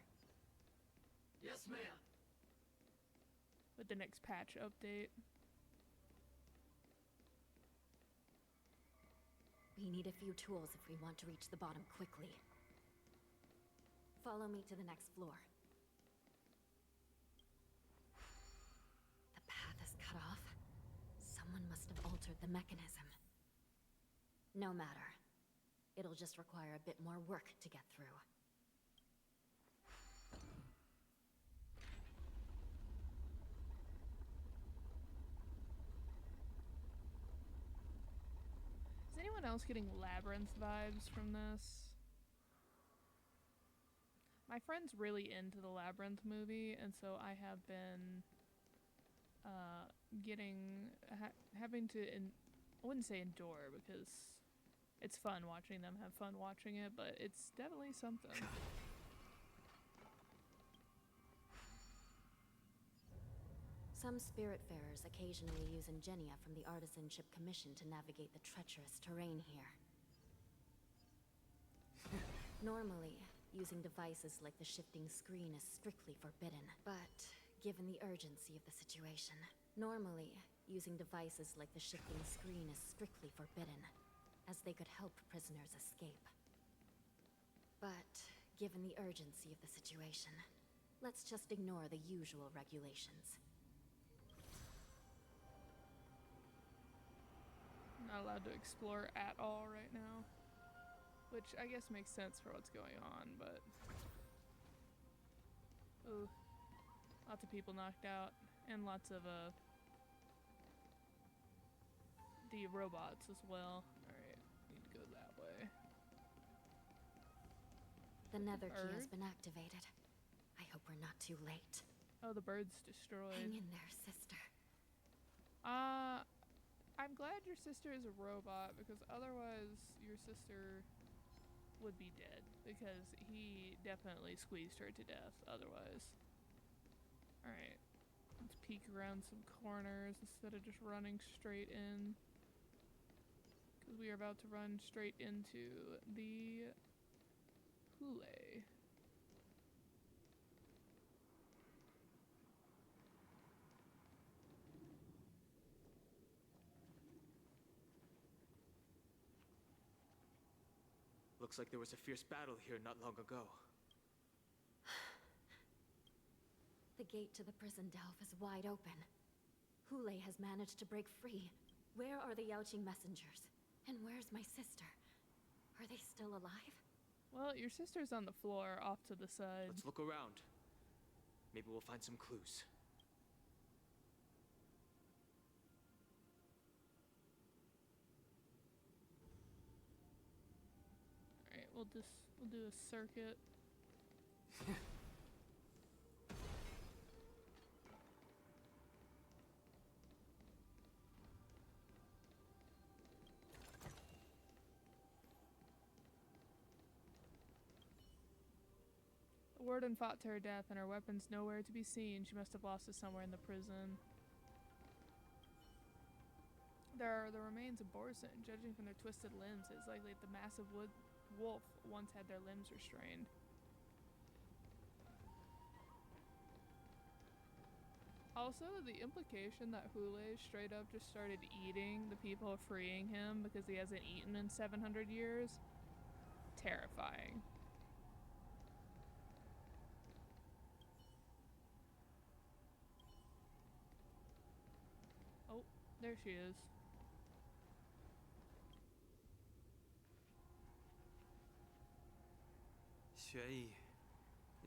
Yes, ma'am. With the next patch update. We need a few tools if we want to reach the bottom quickly. Follow me to the next floor. The path is cut off. Someone must have altered the mechanism. No matter. It'll just require a bit more work to get through. Is anyone else getting Labyrinth vibes from this? My friend's really into the Labyrinth movie, and so I have been having to, I wouldn't say endure, because it's fun watching them have fun watching it, but it's definitely something. Some Spiritfarers occasionally use ingenia from the Artisanship Commission to navigate the treacherous terrain here. Normally, using devices like the shifting screen is strictly forbidden, but given the urgency of the situation, as they could help prisoners escape. But given the urgency of the situation, let's just ignore the usual regulations. Not allowed to explore at all right now, which I guess makes sense for what's going on, but ooh, lots of people knocked out, and lots of the robots as well. Alright, need to go that way. The nether key has Bird? been activated. I hope we're not too late. Oh, the bird's destroyed. Hang in there, sister. I'm glad your sister is a robot, because otherwise your sister would be dead, because he definitely squeezed her to death otherwise. Alright, let's peek around some corners instead of just running straight in, because we are about to run straight into the Hoolay. Looks like there was a fierce battle here not long ago. The gate to the prison delve is wide open. Hoolay has managed to break free. Where are the Yaoqing messengers? And where's my sister? Are they still alive? Well, your sister's on the floor off to the side. Let's look around. Maybe we'll find some clues. Alright, we'll do a circuit. The warden fought to her death, and her weapons nowhere to be seen. She must have lost it somewhere in the prison. There are the remains of Borson. Judging from their twisted limbs, it's likely that the massive wolf once had their limbs restrained. Also, the implication that Hoolay straight up just started eating the people freeing him because he hasn't eaten in 700 years. Terrifying. There she is. Xueyi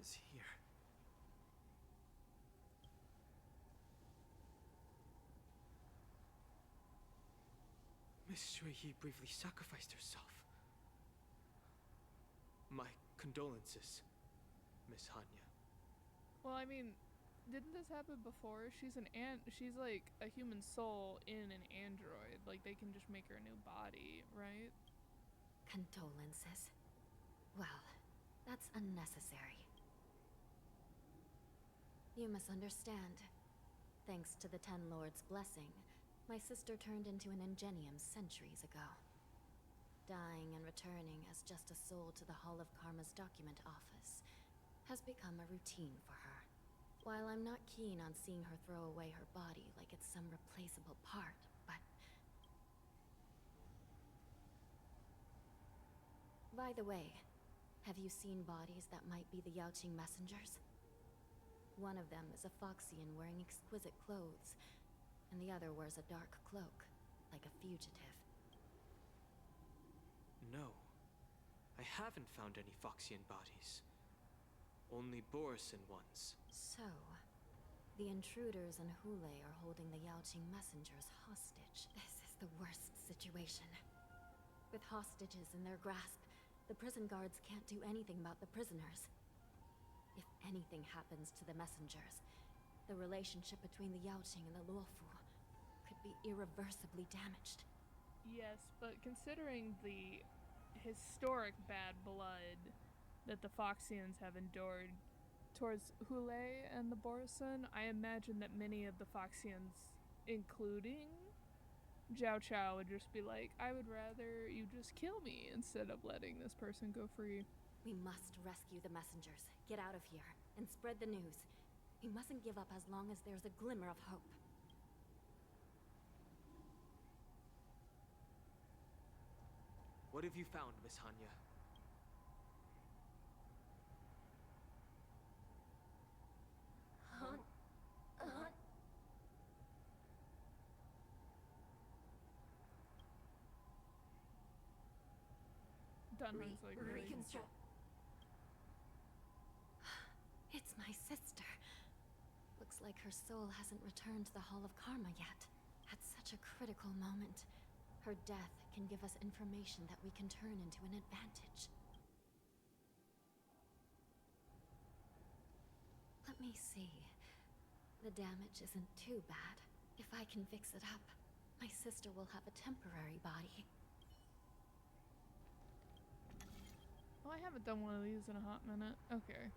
is here. Miss Xueyi bravely sacrificed herself. My condolences, Miss Hanya. Well, I mean, didn't this happen before? She's she's like a human soul in an android. Like, they can just make her a new body, right? Condolences. Well, that's unnecessary. You misunderstand. Thanks to the Ten Lords' blessing, my sister turned into an Ingenium centuries ago. Dying and returning as just a soul to the Hall of Karma's document office has become a routine for her. While I'm not keen on seeing her throw away her body like it's some replaceable part, but... By the way, have you seen bodies that might be the Yaoqing messengers? One of them is a Foxian wearing exquisite clothes, and the other wears a dark cloak, like a fugitive. No, I haven't found any Foxian bodies. Only Borisin ones. So, the intruders in Hoolay are holding the Yaoqing messengers hostage. This is the worst situation. With hostages in their grasp, the prison guards can't do anything about the prisoners. If anything happens to the messengers, the relationship between the Yaoqing and the Luofu could be irreversibly damaged. Yes, but considering the historic bad blood that the Foxians have endured towards Hoolay and the Borisin, I imagine that many of the Foxians, including Zhao Chao, would just be like, I would rather you just kill me instead of letting this person go free. We must rescue the messengers, get out of here, and spread the news. We mustn't give up as long as there's a glimmer of hope. What have you found, Miss Hanya? Dunman's like really... It's my sister. Looks like her soul hasn't returned to the Hall of Karma yet. At such a critical moment, her death can give us information that we can turn into an advantage. Let me see. The damage isn't too bad. If I can fix it up, my sister will have a temporary body. Well, I haven't done one of these in a hot minute. Okay.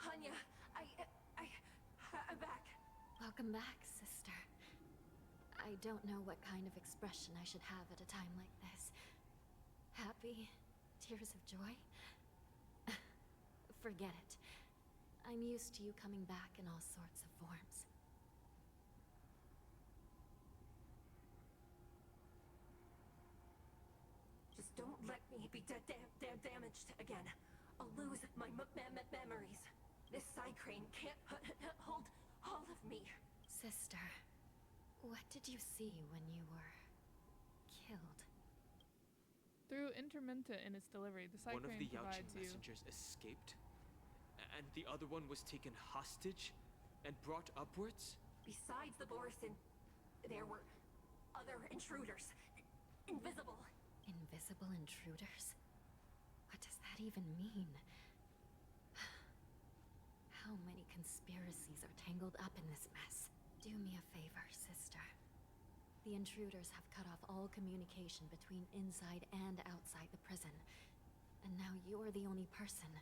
Hanya, I'm back. Welcome back, sister. I don't know what kind of expression I should have at a time like this. Happy? Tears of joy? Forget it. I'm used to you coming back in all sorts of forms. Just don't let me be damaged again. I'll lose my memories. This Psycrane can't hold all of me. Sister, what did you see when you were killed? Through intermenta in its delivery, the One of Psycrane the Yaoqing provides you... messengers escaped, and the other one was taken hostage and brought upwards? Besides the Borisin, there were other intruders. Invisible. Invisible intruders? What does that even mean? How many conspiracies are tangled up in this mess? Do me a favor, sister. The intruders have cut off all communication between inside and outside the prison. And now you're the only person,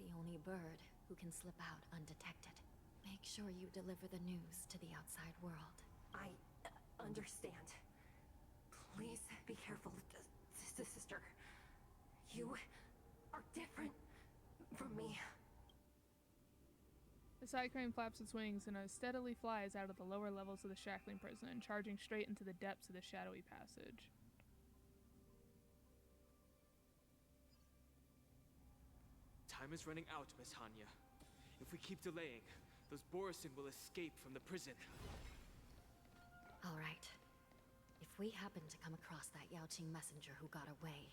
the only bird, who can slip out undetected. Make sure you deliver the news to the outside world. I understand. Please be careful, sister. You are different from me. The side crane flaps its wings and steadily flies out of the lower levels of the shackling prison, charging straight into the depths of the shadowy passage. Time is running out, Miss Hanya. If we keep delaying, those Borisin will escape from the prison. All right. If we happen to come across that Yaoqing messenger who got away...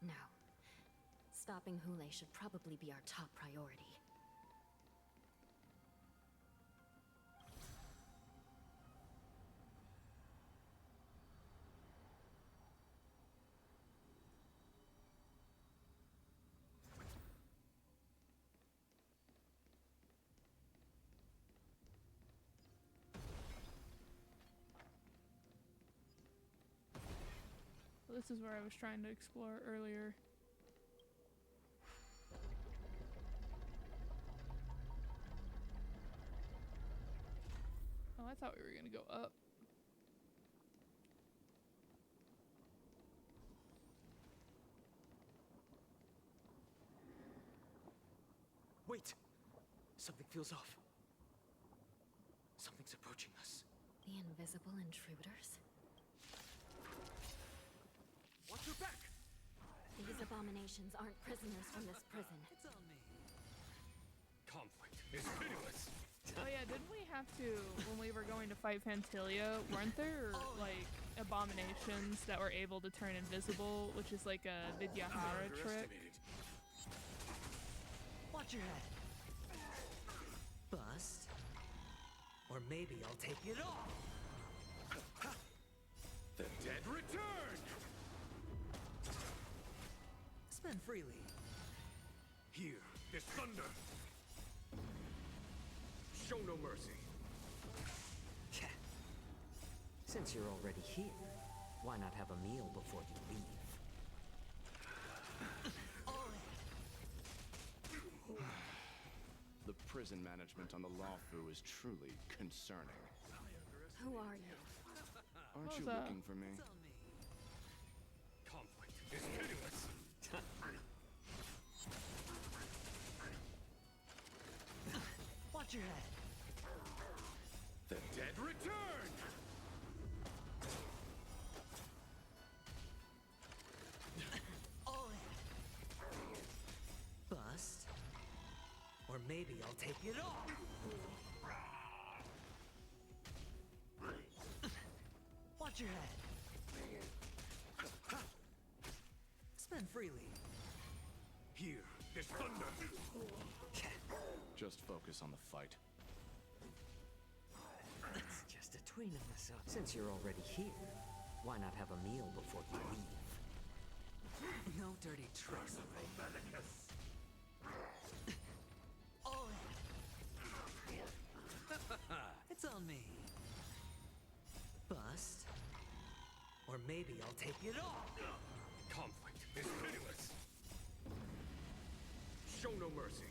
No. Stopping Hoolay should probably be our top priority. Well, this is where I was trying to explore earlier. Oh, I thought we were gonna go up. Wait! Something feels off. Something's approaching us. The invisible intruders? Watch your back! These abominations aren't prisoners from this prison. It's on me. Conflict is pitiless. Oh yeah, didn't we have to, when we were going to fight Fantilia, weren't there, like, abominations that were able to turn invisible, which is like a Vidyahara trick? Watch your head. Bust. Or maybe I'll take it off. The dead return! Spend freely. Here, is thunder. Show no mercy. Since you're already here, why not have a meal before you leave? The prison management on the Lawfu is truly concerning. Who are you? Aren't you looking for me? Conflict is pitiless. Watch your head. The dead return! Bust. Or maybe I'll take it off. Watch your head. Spend freely. Here, is thunder. Just focus on the fight. It's just a tween of the sun. Since you're already here, why not have a meal before you leave? No dirty tricks. It's on me. Bust. Or maybe I'll take it off. Conflict is pitiless. Show no mercy.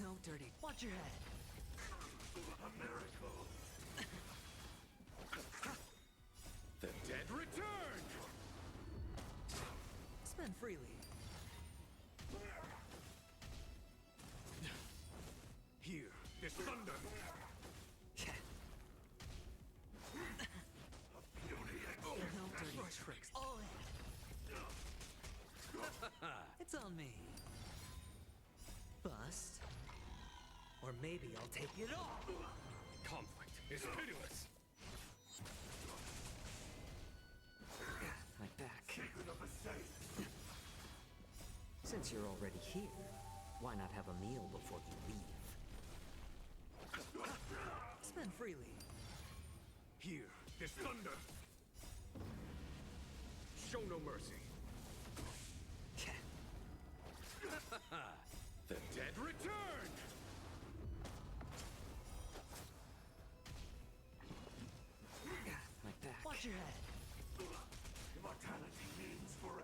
No dirty. Watch your head. A miracle. The dead return! Spend freely. Here is thunder. No dirty tricks. All in. It's on me. Bust. Or maybe I'll take it off. Conflict is pitiless. My back. Since you're already here, why not have a meal before you leave? Spend freely. Here is thunder. Show no mercy. The dead return! Watch your head. Immortality means forever.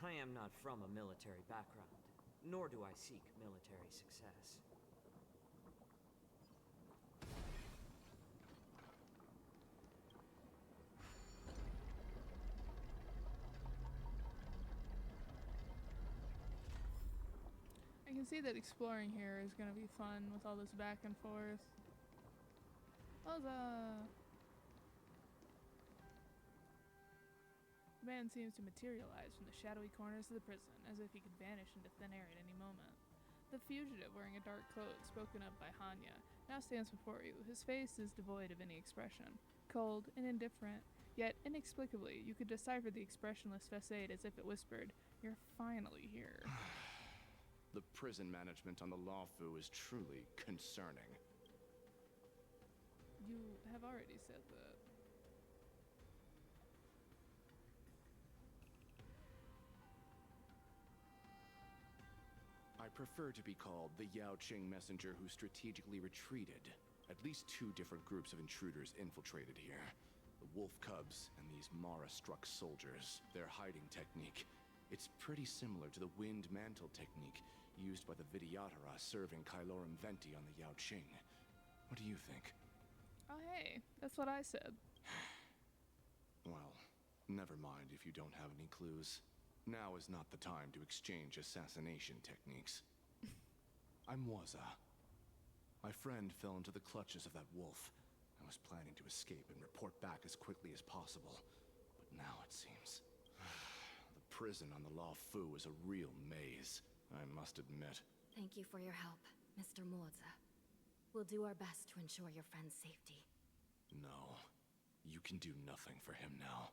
I am not from a military background, nor do I seek military success. I can see that exploring here is going to be fun with all this back and forth. Huzzah! The man seems to materialize from the shadowy corners of the prison, as if he could vanish into thin air at any moment. The fugitive, wearing a dark coat, spoken of by Hanya, now stands before you. His face is devoid of any expression, cold and indifferent, yet inexplicably you could decipher the expressionless facade as if it whispered, "You're finally here." The prison management on the Lawfu is truly concerning. You have already said that. I prefer to be called the Yaoqing messenger who strategically retreated. At least 2 different groups of intruders infiltrated here. The wolf cubs and these Mara-struck soldiers. Their hiding technique. It's pretty similar to the wind mantle technique used by the Vidyadhara serving Kailorum Venti on the Yaoqing. What do you think? Oh hey, that's what I said. Well, never mind if you don't have any clues. Now is not the time to exchange assassination techniques. I'm Waza. My friend fell into the clutches of that wolf. I was planning to escape and report back as quickly as possible. But now it seems... the prison on the Lawfu is a real maze, I must admit. Thank you for your help, Mr. Moza. We'll do our best to ensure your friend's safety. No. You can do nothing for him now.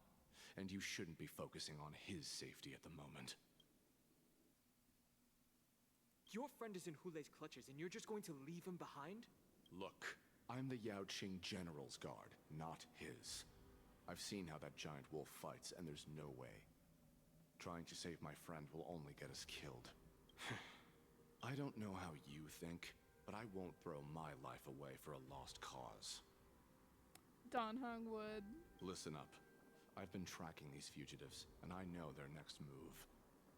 And you shouldn't be focusing on his safety at the moment. Your friend is in Hulay's clutches and you're just going to leave him behind? Look, I'm the Yaoqing General's guard, not his. I've seen how that giant wolf fights, and there's no way. Trying to save my friend will only get us killed. I don't know how you think, but I won't throw my life away for a lost cause. Don Hung would. Listen up. I've been tracking these fugitives, and I know their next move.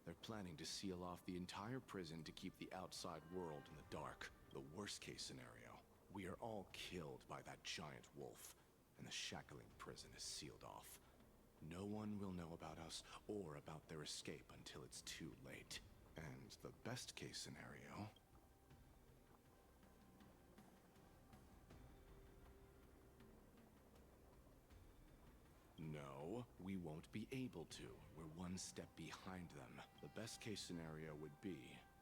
They're planning to seal off the entire prison to keep the outside world in the dark. The worst-case scenario, we are all killed by that giant wolf, and the shackling prison is sealed off. No one will know about us or about their escape until it's too late. And the best-case scenario... No, we won't be able to. We're one step behind them. The best-case scenario would be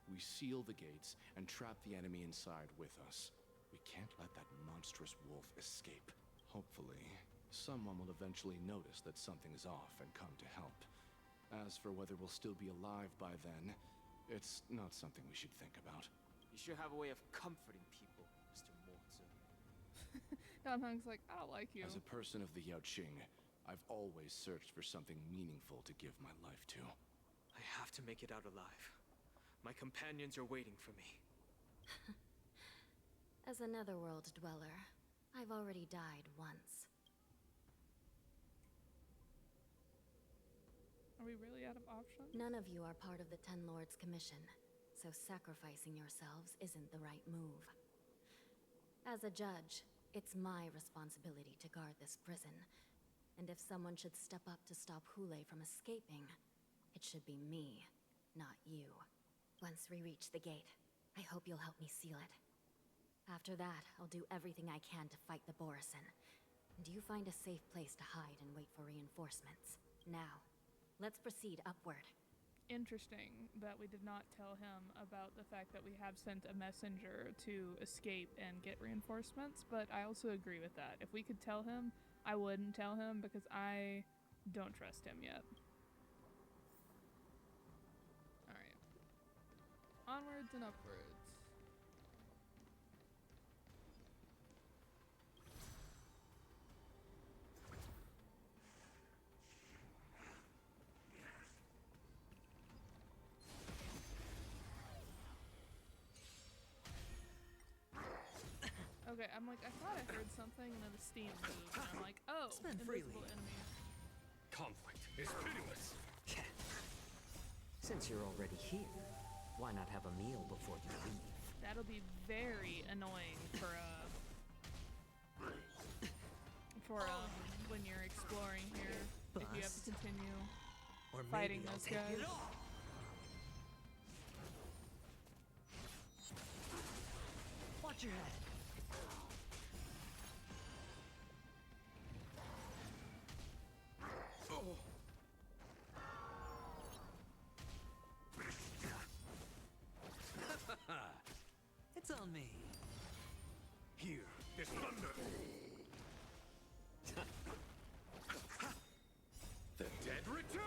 we seal the gates and trap the enemy inside with us. We can't let that monstrous wolf escape. Hopefully, someone will eventually notice that something's off and come to help. As for whether we'll still be alive by then, it's not something we should think about. You sure have a way of comforting people, Mr. Moza. Don Hung's like, I don't like you. As a person of the Yaoqing, I've always searched for something meaningful to give my life to. I have to make it out alive. My companions are waiting for me. As a netherworld dweller, I've already died once. Are we really out of options? None of you are part of the Ten Lords Commission, so sacrificing yourselves isn't the right move. As a judge, it's my responsibility to guard this prison. And if someone should step up to stop Hoolay from escaping, it should be me, not you. Once we reach the gate, I hope you'll help me seal it. After that, I'll do everything I can to fight the Borisin. And you find a safe place to hide and wait for reinforcements. Now, let's proceed upward. Interesting that we did not tell him about the fact that we have sent a messenger to escape and get reinforcements, but I also agree with that. If we could tell him, I wouldn't tell him because I don't trust him yet. Alright. Onwards and upwards. Okay, I'm like, I thought I heard something, and then the steam moved, and I'm like, oh, Spend invisible freely. enemies. Conflict is pitiless. Since you're already here, why not have a meal before you leave? That'll be very annoying for when you're exploring here. If you have to continue Or fighting maybe I'll those take guys. it all. Watch your head. Oh. It's on me. Here is thunder. The dead return.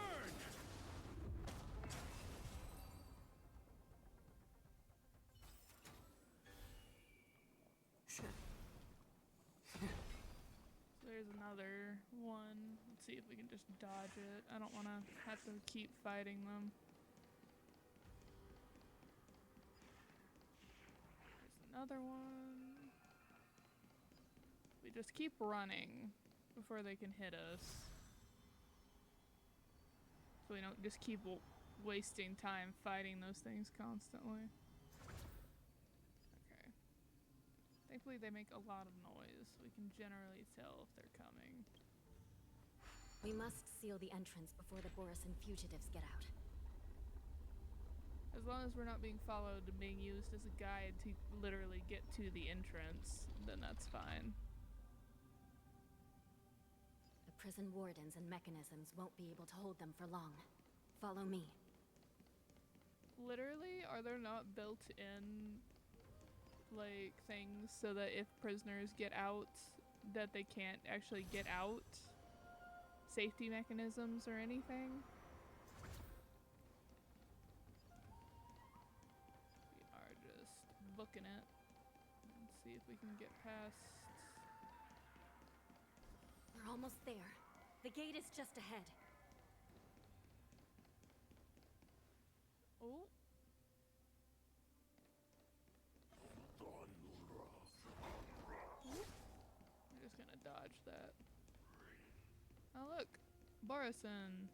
There's another one. Let's see if we can just dodge it. I don't want to have to keep fighting them. There's another one. We just keep running before they can hit us. So we don't just keep wasting time fighting those things constantly. Okay. Thankfully they make a lot of noise. We can generally tell if they're coming. We must seal the entrance before the Borisan fugitives get out. As long as we're not being followed and being used as a guide to literally get to the entrance, then that's fine. The prison wardens and mechanisms won't be able to hold them for long. Follow me. Literally, are there not built-in like things so that if prisoners get out that they can't actually get out? Safety mechanisms or anything? We are just booking it. Let's see if we can get past. We're almost there. The gate is just ahead. Oh. I'm just gonna dodge that. Oh look, Borisan.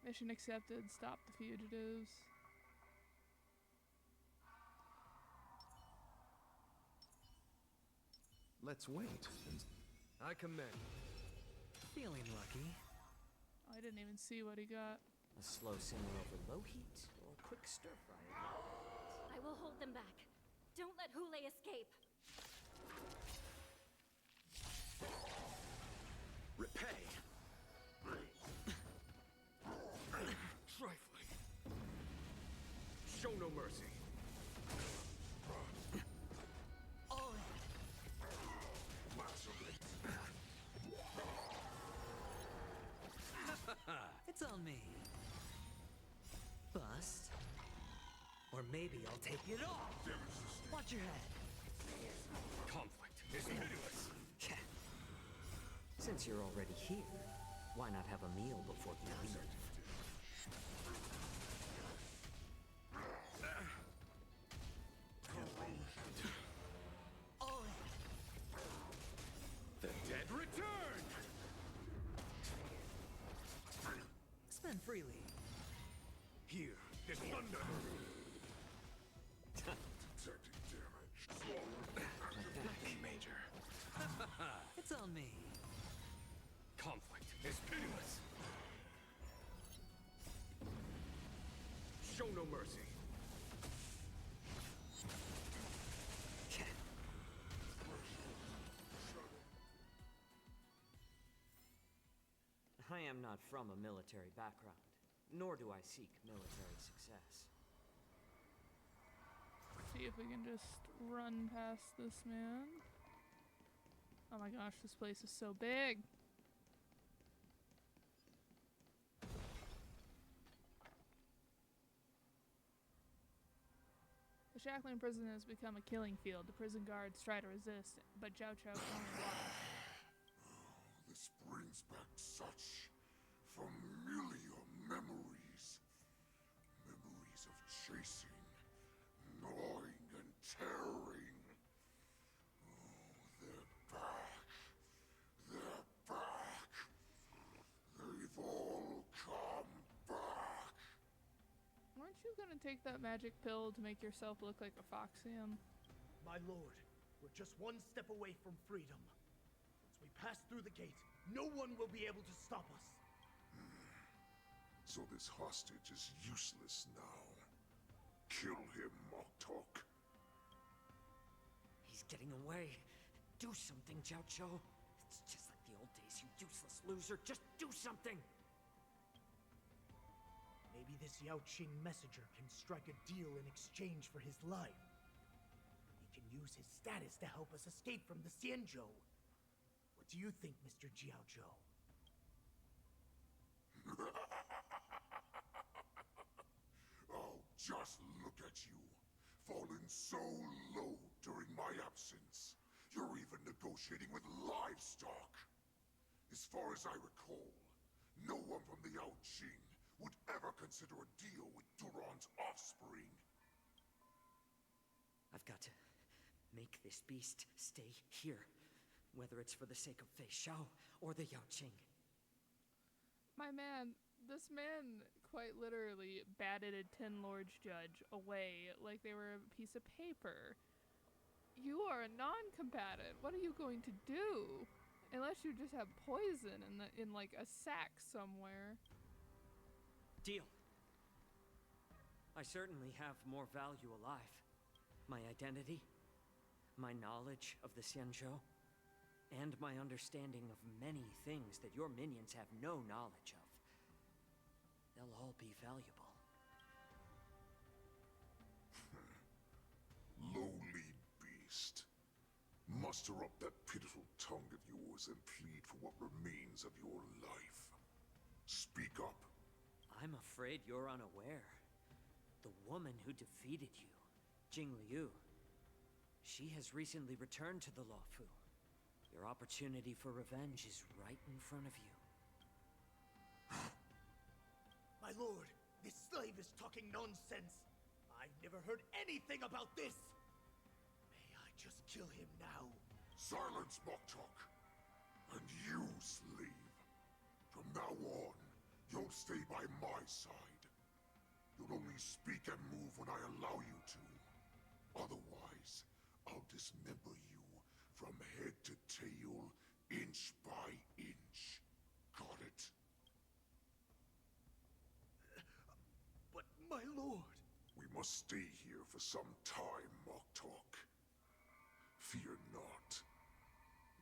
Mission accepted. Stop the fugitives. Let's wait. I commend. Feeling lucky. Oh, I didn't even see what he got. A slow simmer over low heat, or a quick stir fry? I will hold them back. Don't let Hoolay escape. Repay. Trifling. Show no mercy. It's on me. Bust. Or maybe I'll take it all. Watch your head. Conflict is pitiless. Since you're already here, why not have a meal before you leave? The dead return. Spend freely. Here is thunder. Major. It's on me. Conflict is pitiless. Show no mercy. I am not from a military background, nor do I seek military success. See if we can just run past this man. Oh my gosh, this place is so big. The Shackling prison has become a killing field. The prison guards try to resist, but Zhao Chao can only watch. This brings back such familiar memories. Memories of chasing, gnawing, and tearing. Oh, they're back. They're back. They've all come back. Weren't you gonna take that magic pill to make yourself look like a Foxian? My lord, we're just one step away from freedom. Once we pass through the gate, no one will be able to stop us. So this hostage is useless now. Kill him, Moktok. He's getting away. Do something, Jiaoqiu. It's just like the old days, you useless loser. Just do something! Maybe this Yaoqing messenger can strike a deal in exchange for his life. He can use his status to help us escape from the Xianzhou. What do you think, Mr. Jiaozhou? Oh, just look at you. Fallen so low during my absence. You're even negotiating with livestock. As far as I recall, no one from the Yaoqing would ever consider a deal with Duran's offspring. I've got to make this beast stay here, whether it's for the sake of Fei Shao or the Yaoqing. My man, this man quite literally batted a Ten Lords judge away like they were a piece of paper. You are a non-combatant. What are you going to do? Unless you just have poison in like a sack somewhere. Deal. I certainly have more value alive. My identity, my knowledge of the Xianzhou, and my understanding of many things that your minions have no knowledge of. They'll all be valuable. Lowly beast. Muster up that pitiful tongue of yours and plead for what remains of your life. Speak up. I'm afraid you're unaware. The woman who defeated you, Jing Liu, she has recently returned to the Luofu. Your opportunity for revenge is right in front of you. My lord, this slave is talking nonsense. I've never heard anything about this. May I just kill him now? Silence, Moktok. And you, slave. From now on, you'll stay by my side. You'll only speak and move when I allow you to. Otherwise, I'll dismember you from head to tail, inch by inch. Got it? But my lord... We must stay here for some time, Moktok. Fear not.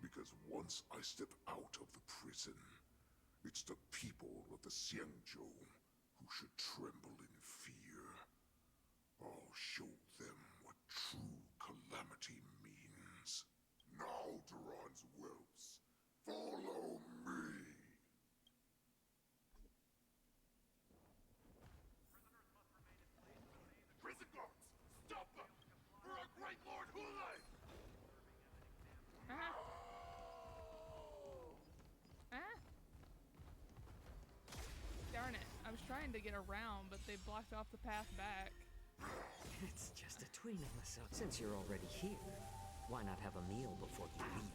Because once I step out of the prison, it's the people of the Xianzhou who should tremble in fear. I'll show them what true calamity means. Now, Duran's whelps, follow me! Prison guards, stop them! For our great Lord Hoolay! Darn it. I was trying to get around, but they blocked off the path back. It's just a tween of myself. Since you're already here, why not have a meal before you leave?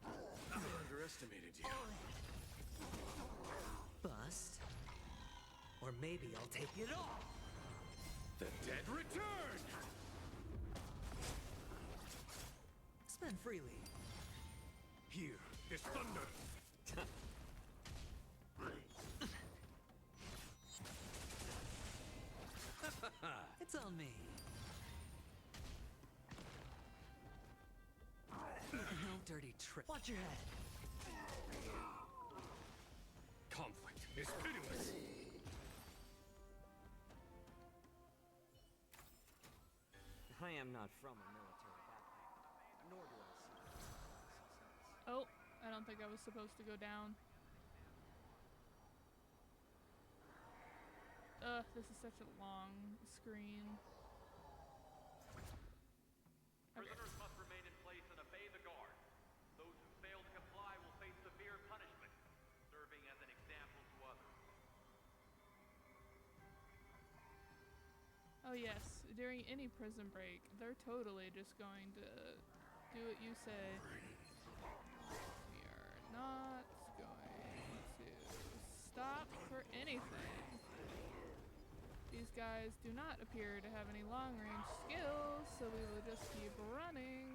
I underestimated you. Bust? Or maybe I'll take it all! The dead return! Spend freely. Here is thunder! It's on me. No dirty trick. Watch your head. Conflict is pitiless. I am not from a military background, nor do I see success. Oh, I don't think I was supposed to go down. This is such a long screen. Prisoners must remain in place and obey the guard. Those who fail to comply will face severe punishment, serving as an example to others. Oh yes, during any prison break, they're totally just going to do what you say. We are not going to stop for anything. These guys do not appear to have any long-range skills, so we will just keep running.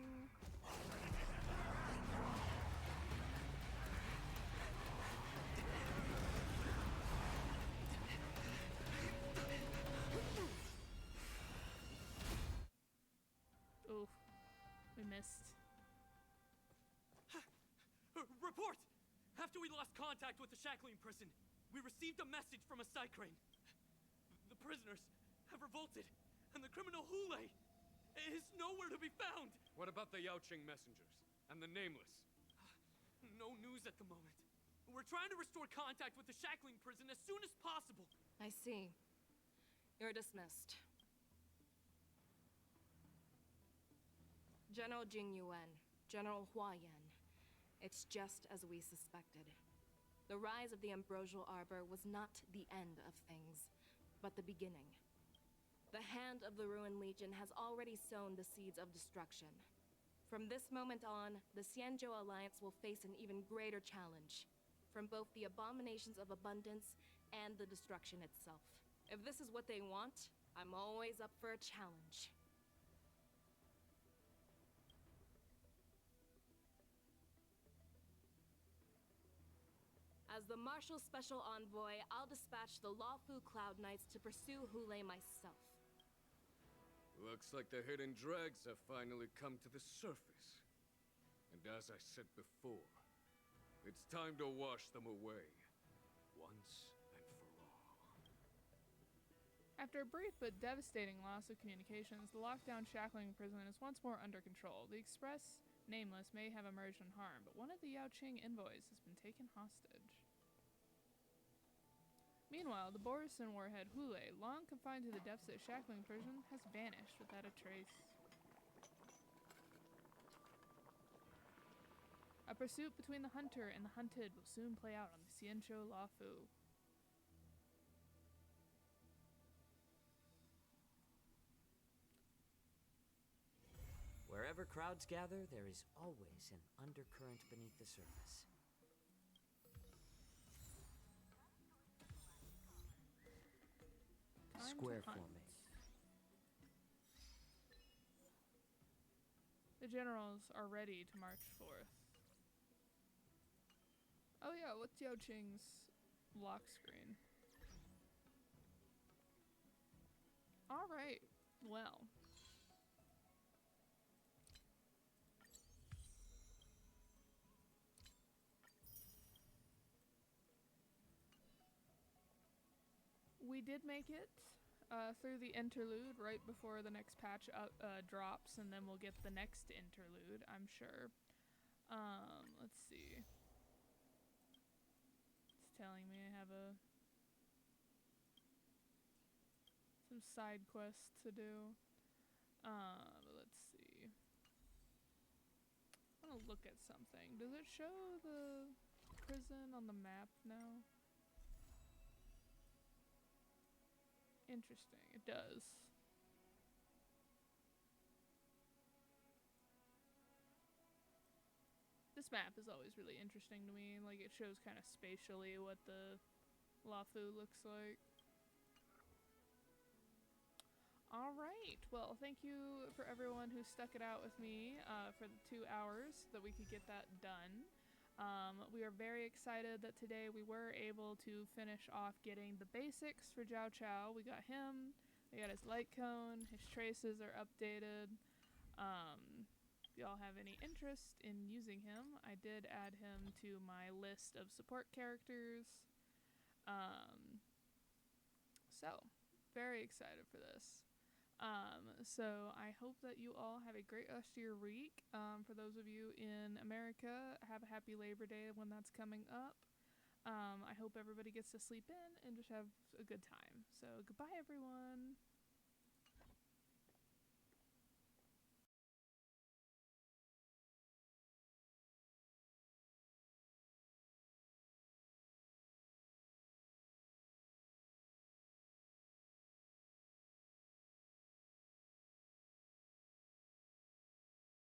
Oof. We missed. Report! After we lost contact with the shackling prison, we received a message from a Psycrane. The prisoners have revolted, and the criminal Hoolay is nowhere to be found! What about the Yaoqing messengers and the Nameless? No news at the moment. We're trying to restore contact with the shackling prison as soon as possible. I see. You're dismissed. General Jing Yuan, General Hua Yan. It's just as we suspected. The rise of the Ambrosial Arbor was not the end of things, but the beginning. The hand of the Ruined Legion has already sown the seeds of destruction. From this moment on, the Xianzhou Alliance will face an even greater challenge, from both the abominations of abundance and the destruction itself. If this is what they want, I'm always up for a challenge. As the Marshal Special Envoy, I'll dispatch the Lawfu Cloud Knights to pursue Hoolay myself. Looks like the hidden dregs have finally come to the surface. And as I said before, it's time to wash them away, once and for all. After a brief but devastating loss of communications, the lockdown shackling prison is once more under control. The Express, Nameless, may have emerged unharmed, but one of the Yaoqing envoys has been taken hostage. Meanwhile, the Borisan warhead Hoolay, long confined to the depths of the shackling prison, has vanished without a trace. A pursuit between the hunter and the hunted will soon play out on the Xianzhou Lawfu. Wherever crowds gather, there is always an undercurrent beneath the surface. Square formation. The generals are ready to march forth. Oh yeah, what's Yaoqing's lock screen? Alright, well. We did make it through the interlude right before the next patch drops, and then we'll get the next interlude, I'm sure. Let's see. It's telling me I have some side quests to do. But let's see. I want to look at something. Does it show the prison on the map now? Interesting, it does. This map is always really interesting to me. Like, it shows kind of spatially what the Lawfu looks like. Alright, well, thank you for everyone who stuck it out with me for the 2 hours that we could get that done. We are very excited that today we were able to finish off getting the basics for Zhao Chao. We got him, we got his light cone, his traces are updated. If y'all have any interest in using him, I did add him to my list of support characters. So, very excited for this. So I hope that you all have a great rest of your week. For those of you in America, have a happy Labor Day when that's coming up. I hope everybody gets to sleep in and just have a good time. So goodbye, everyone.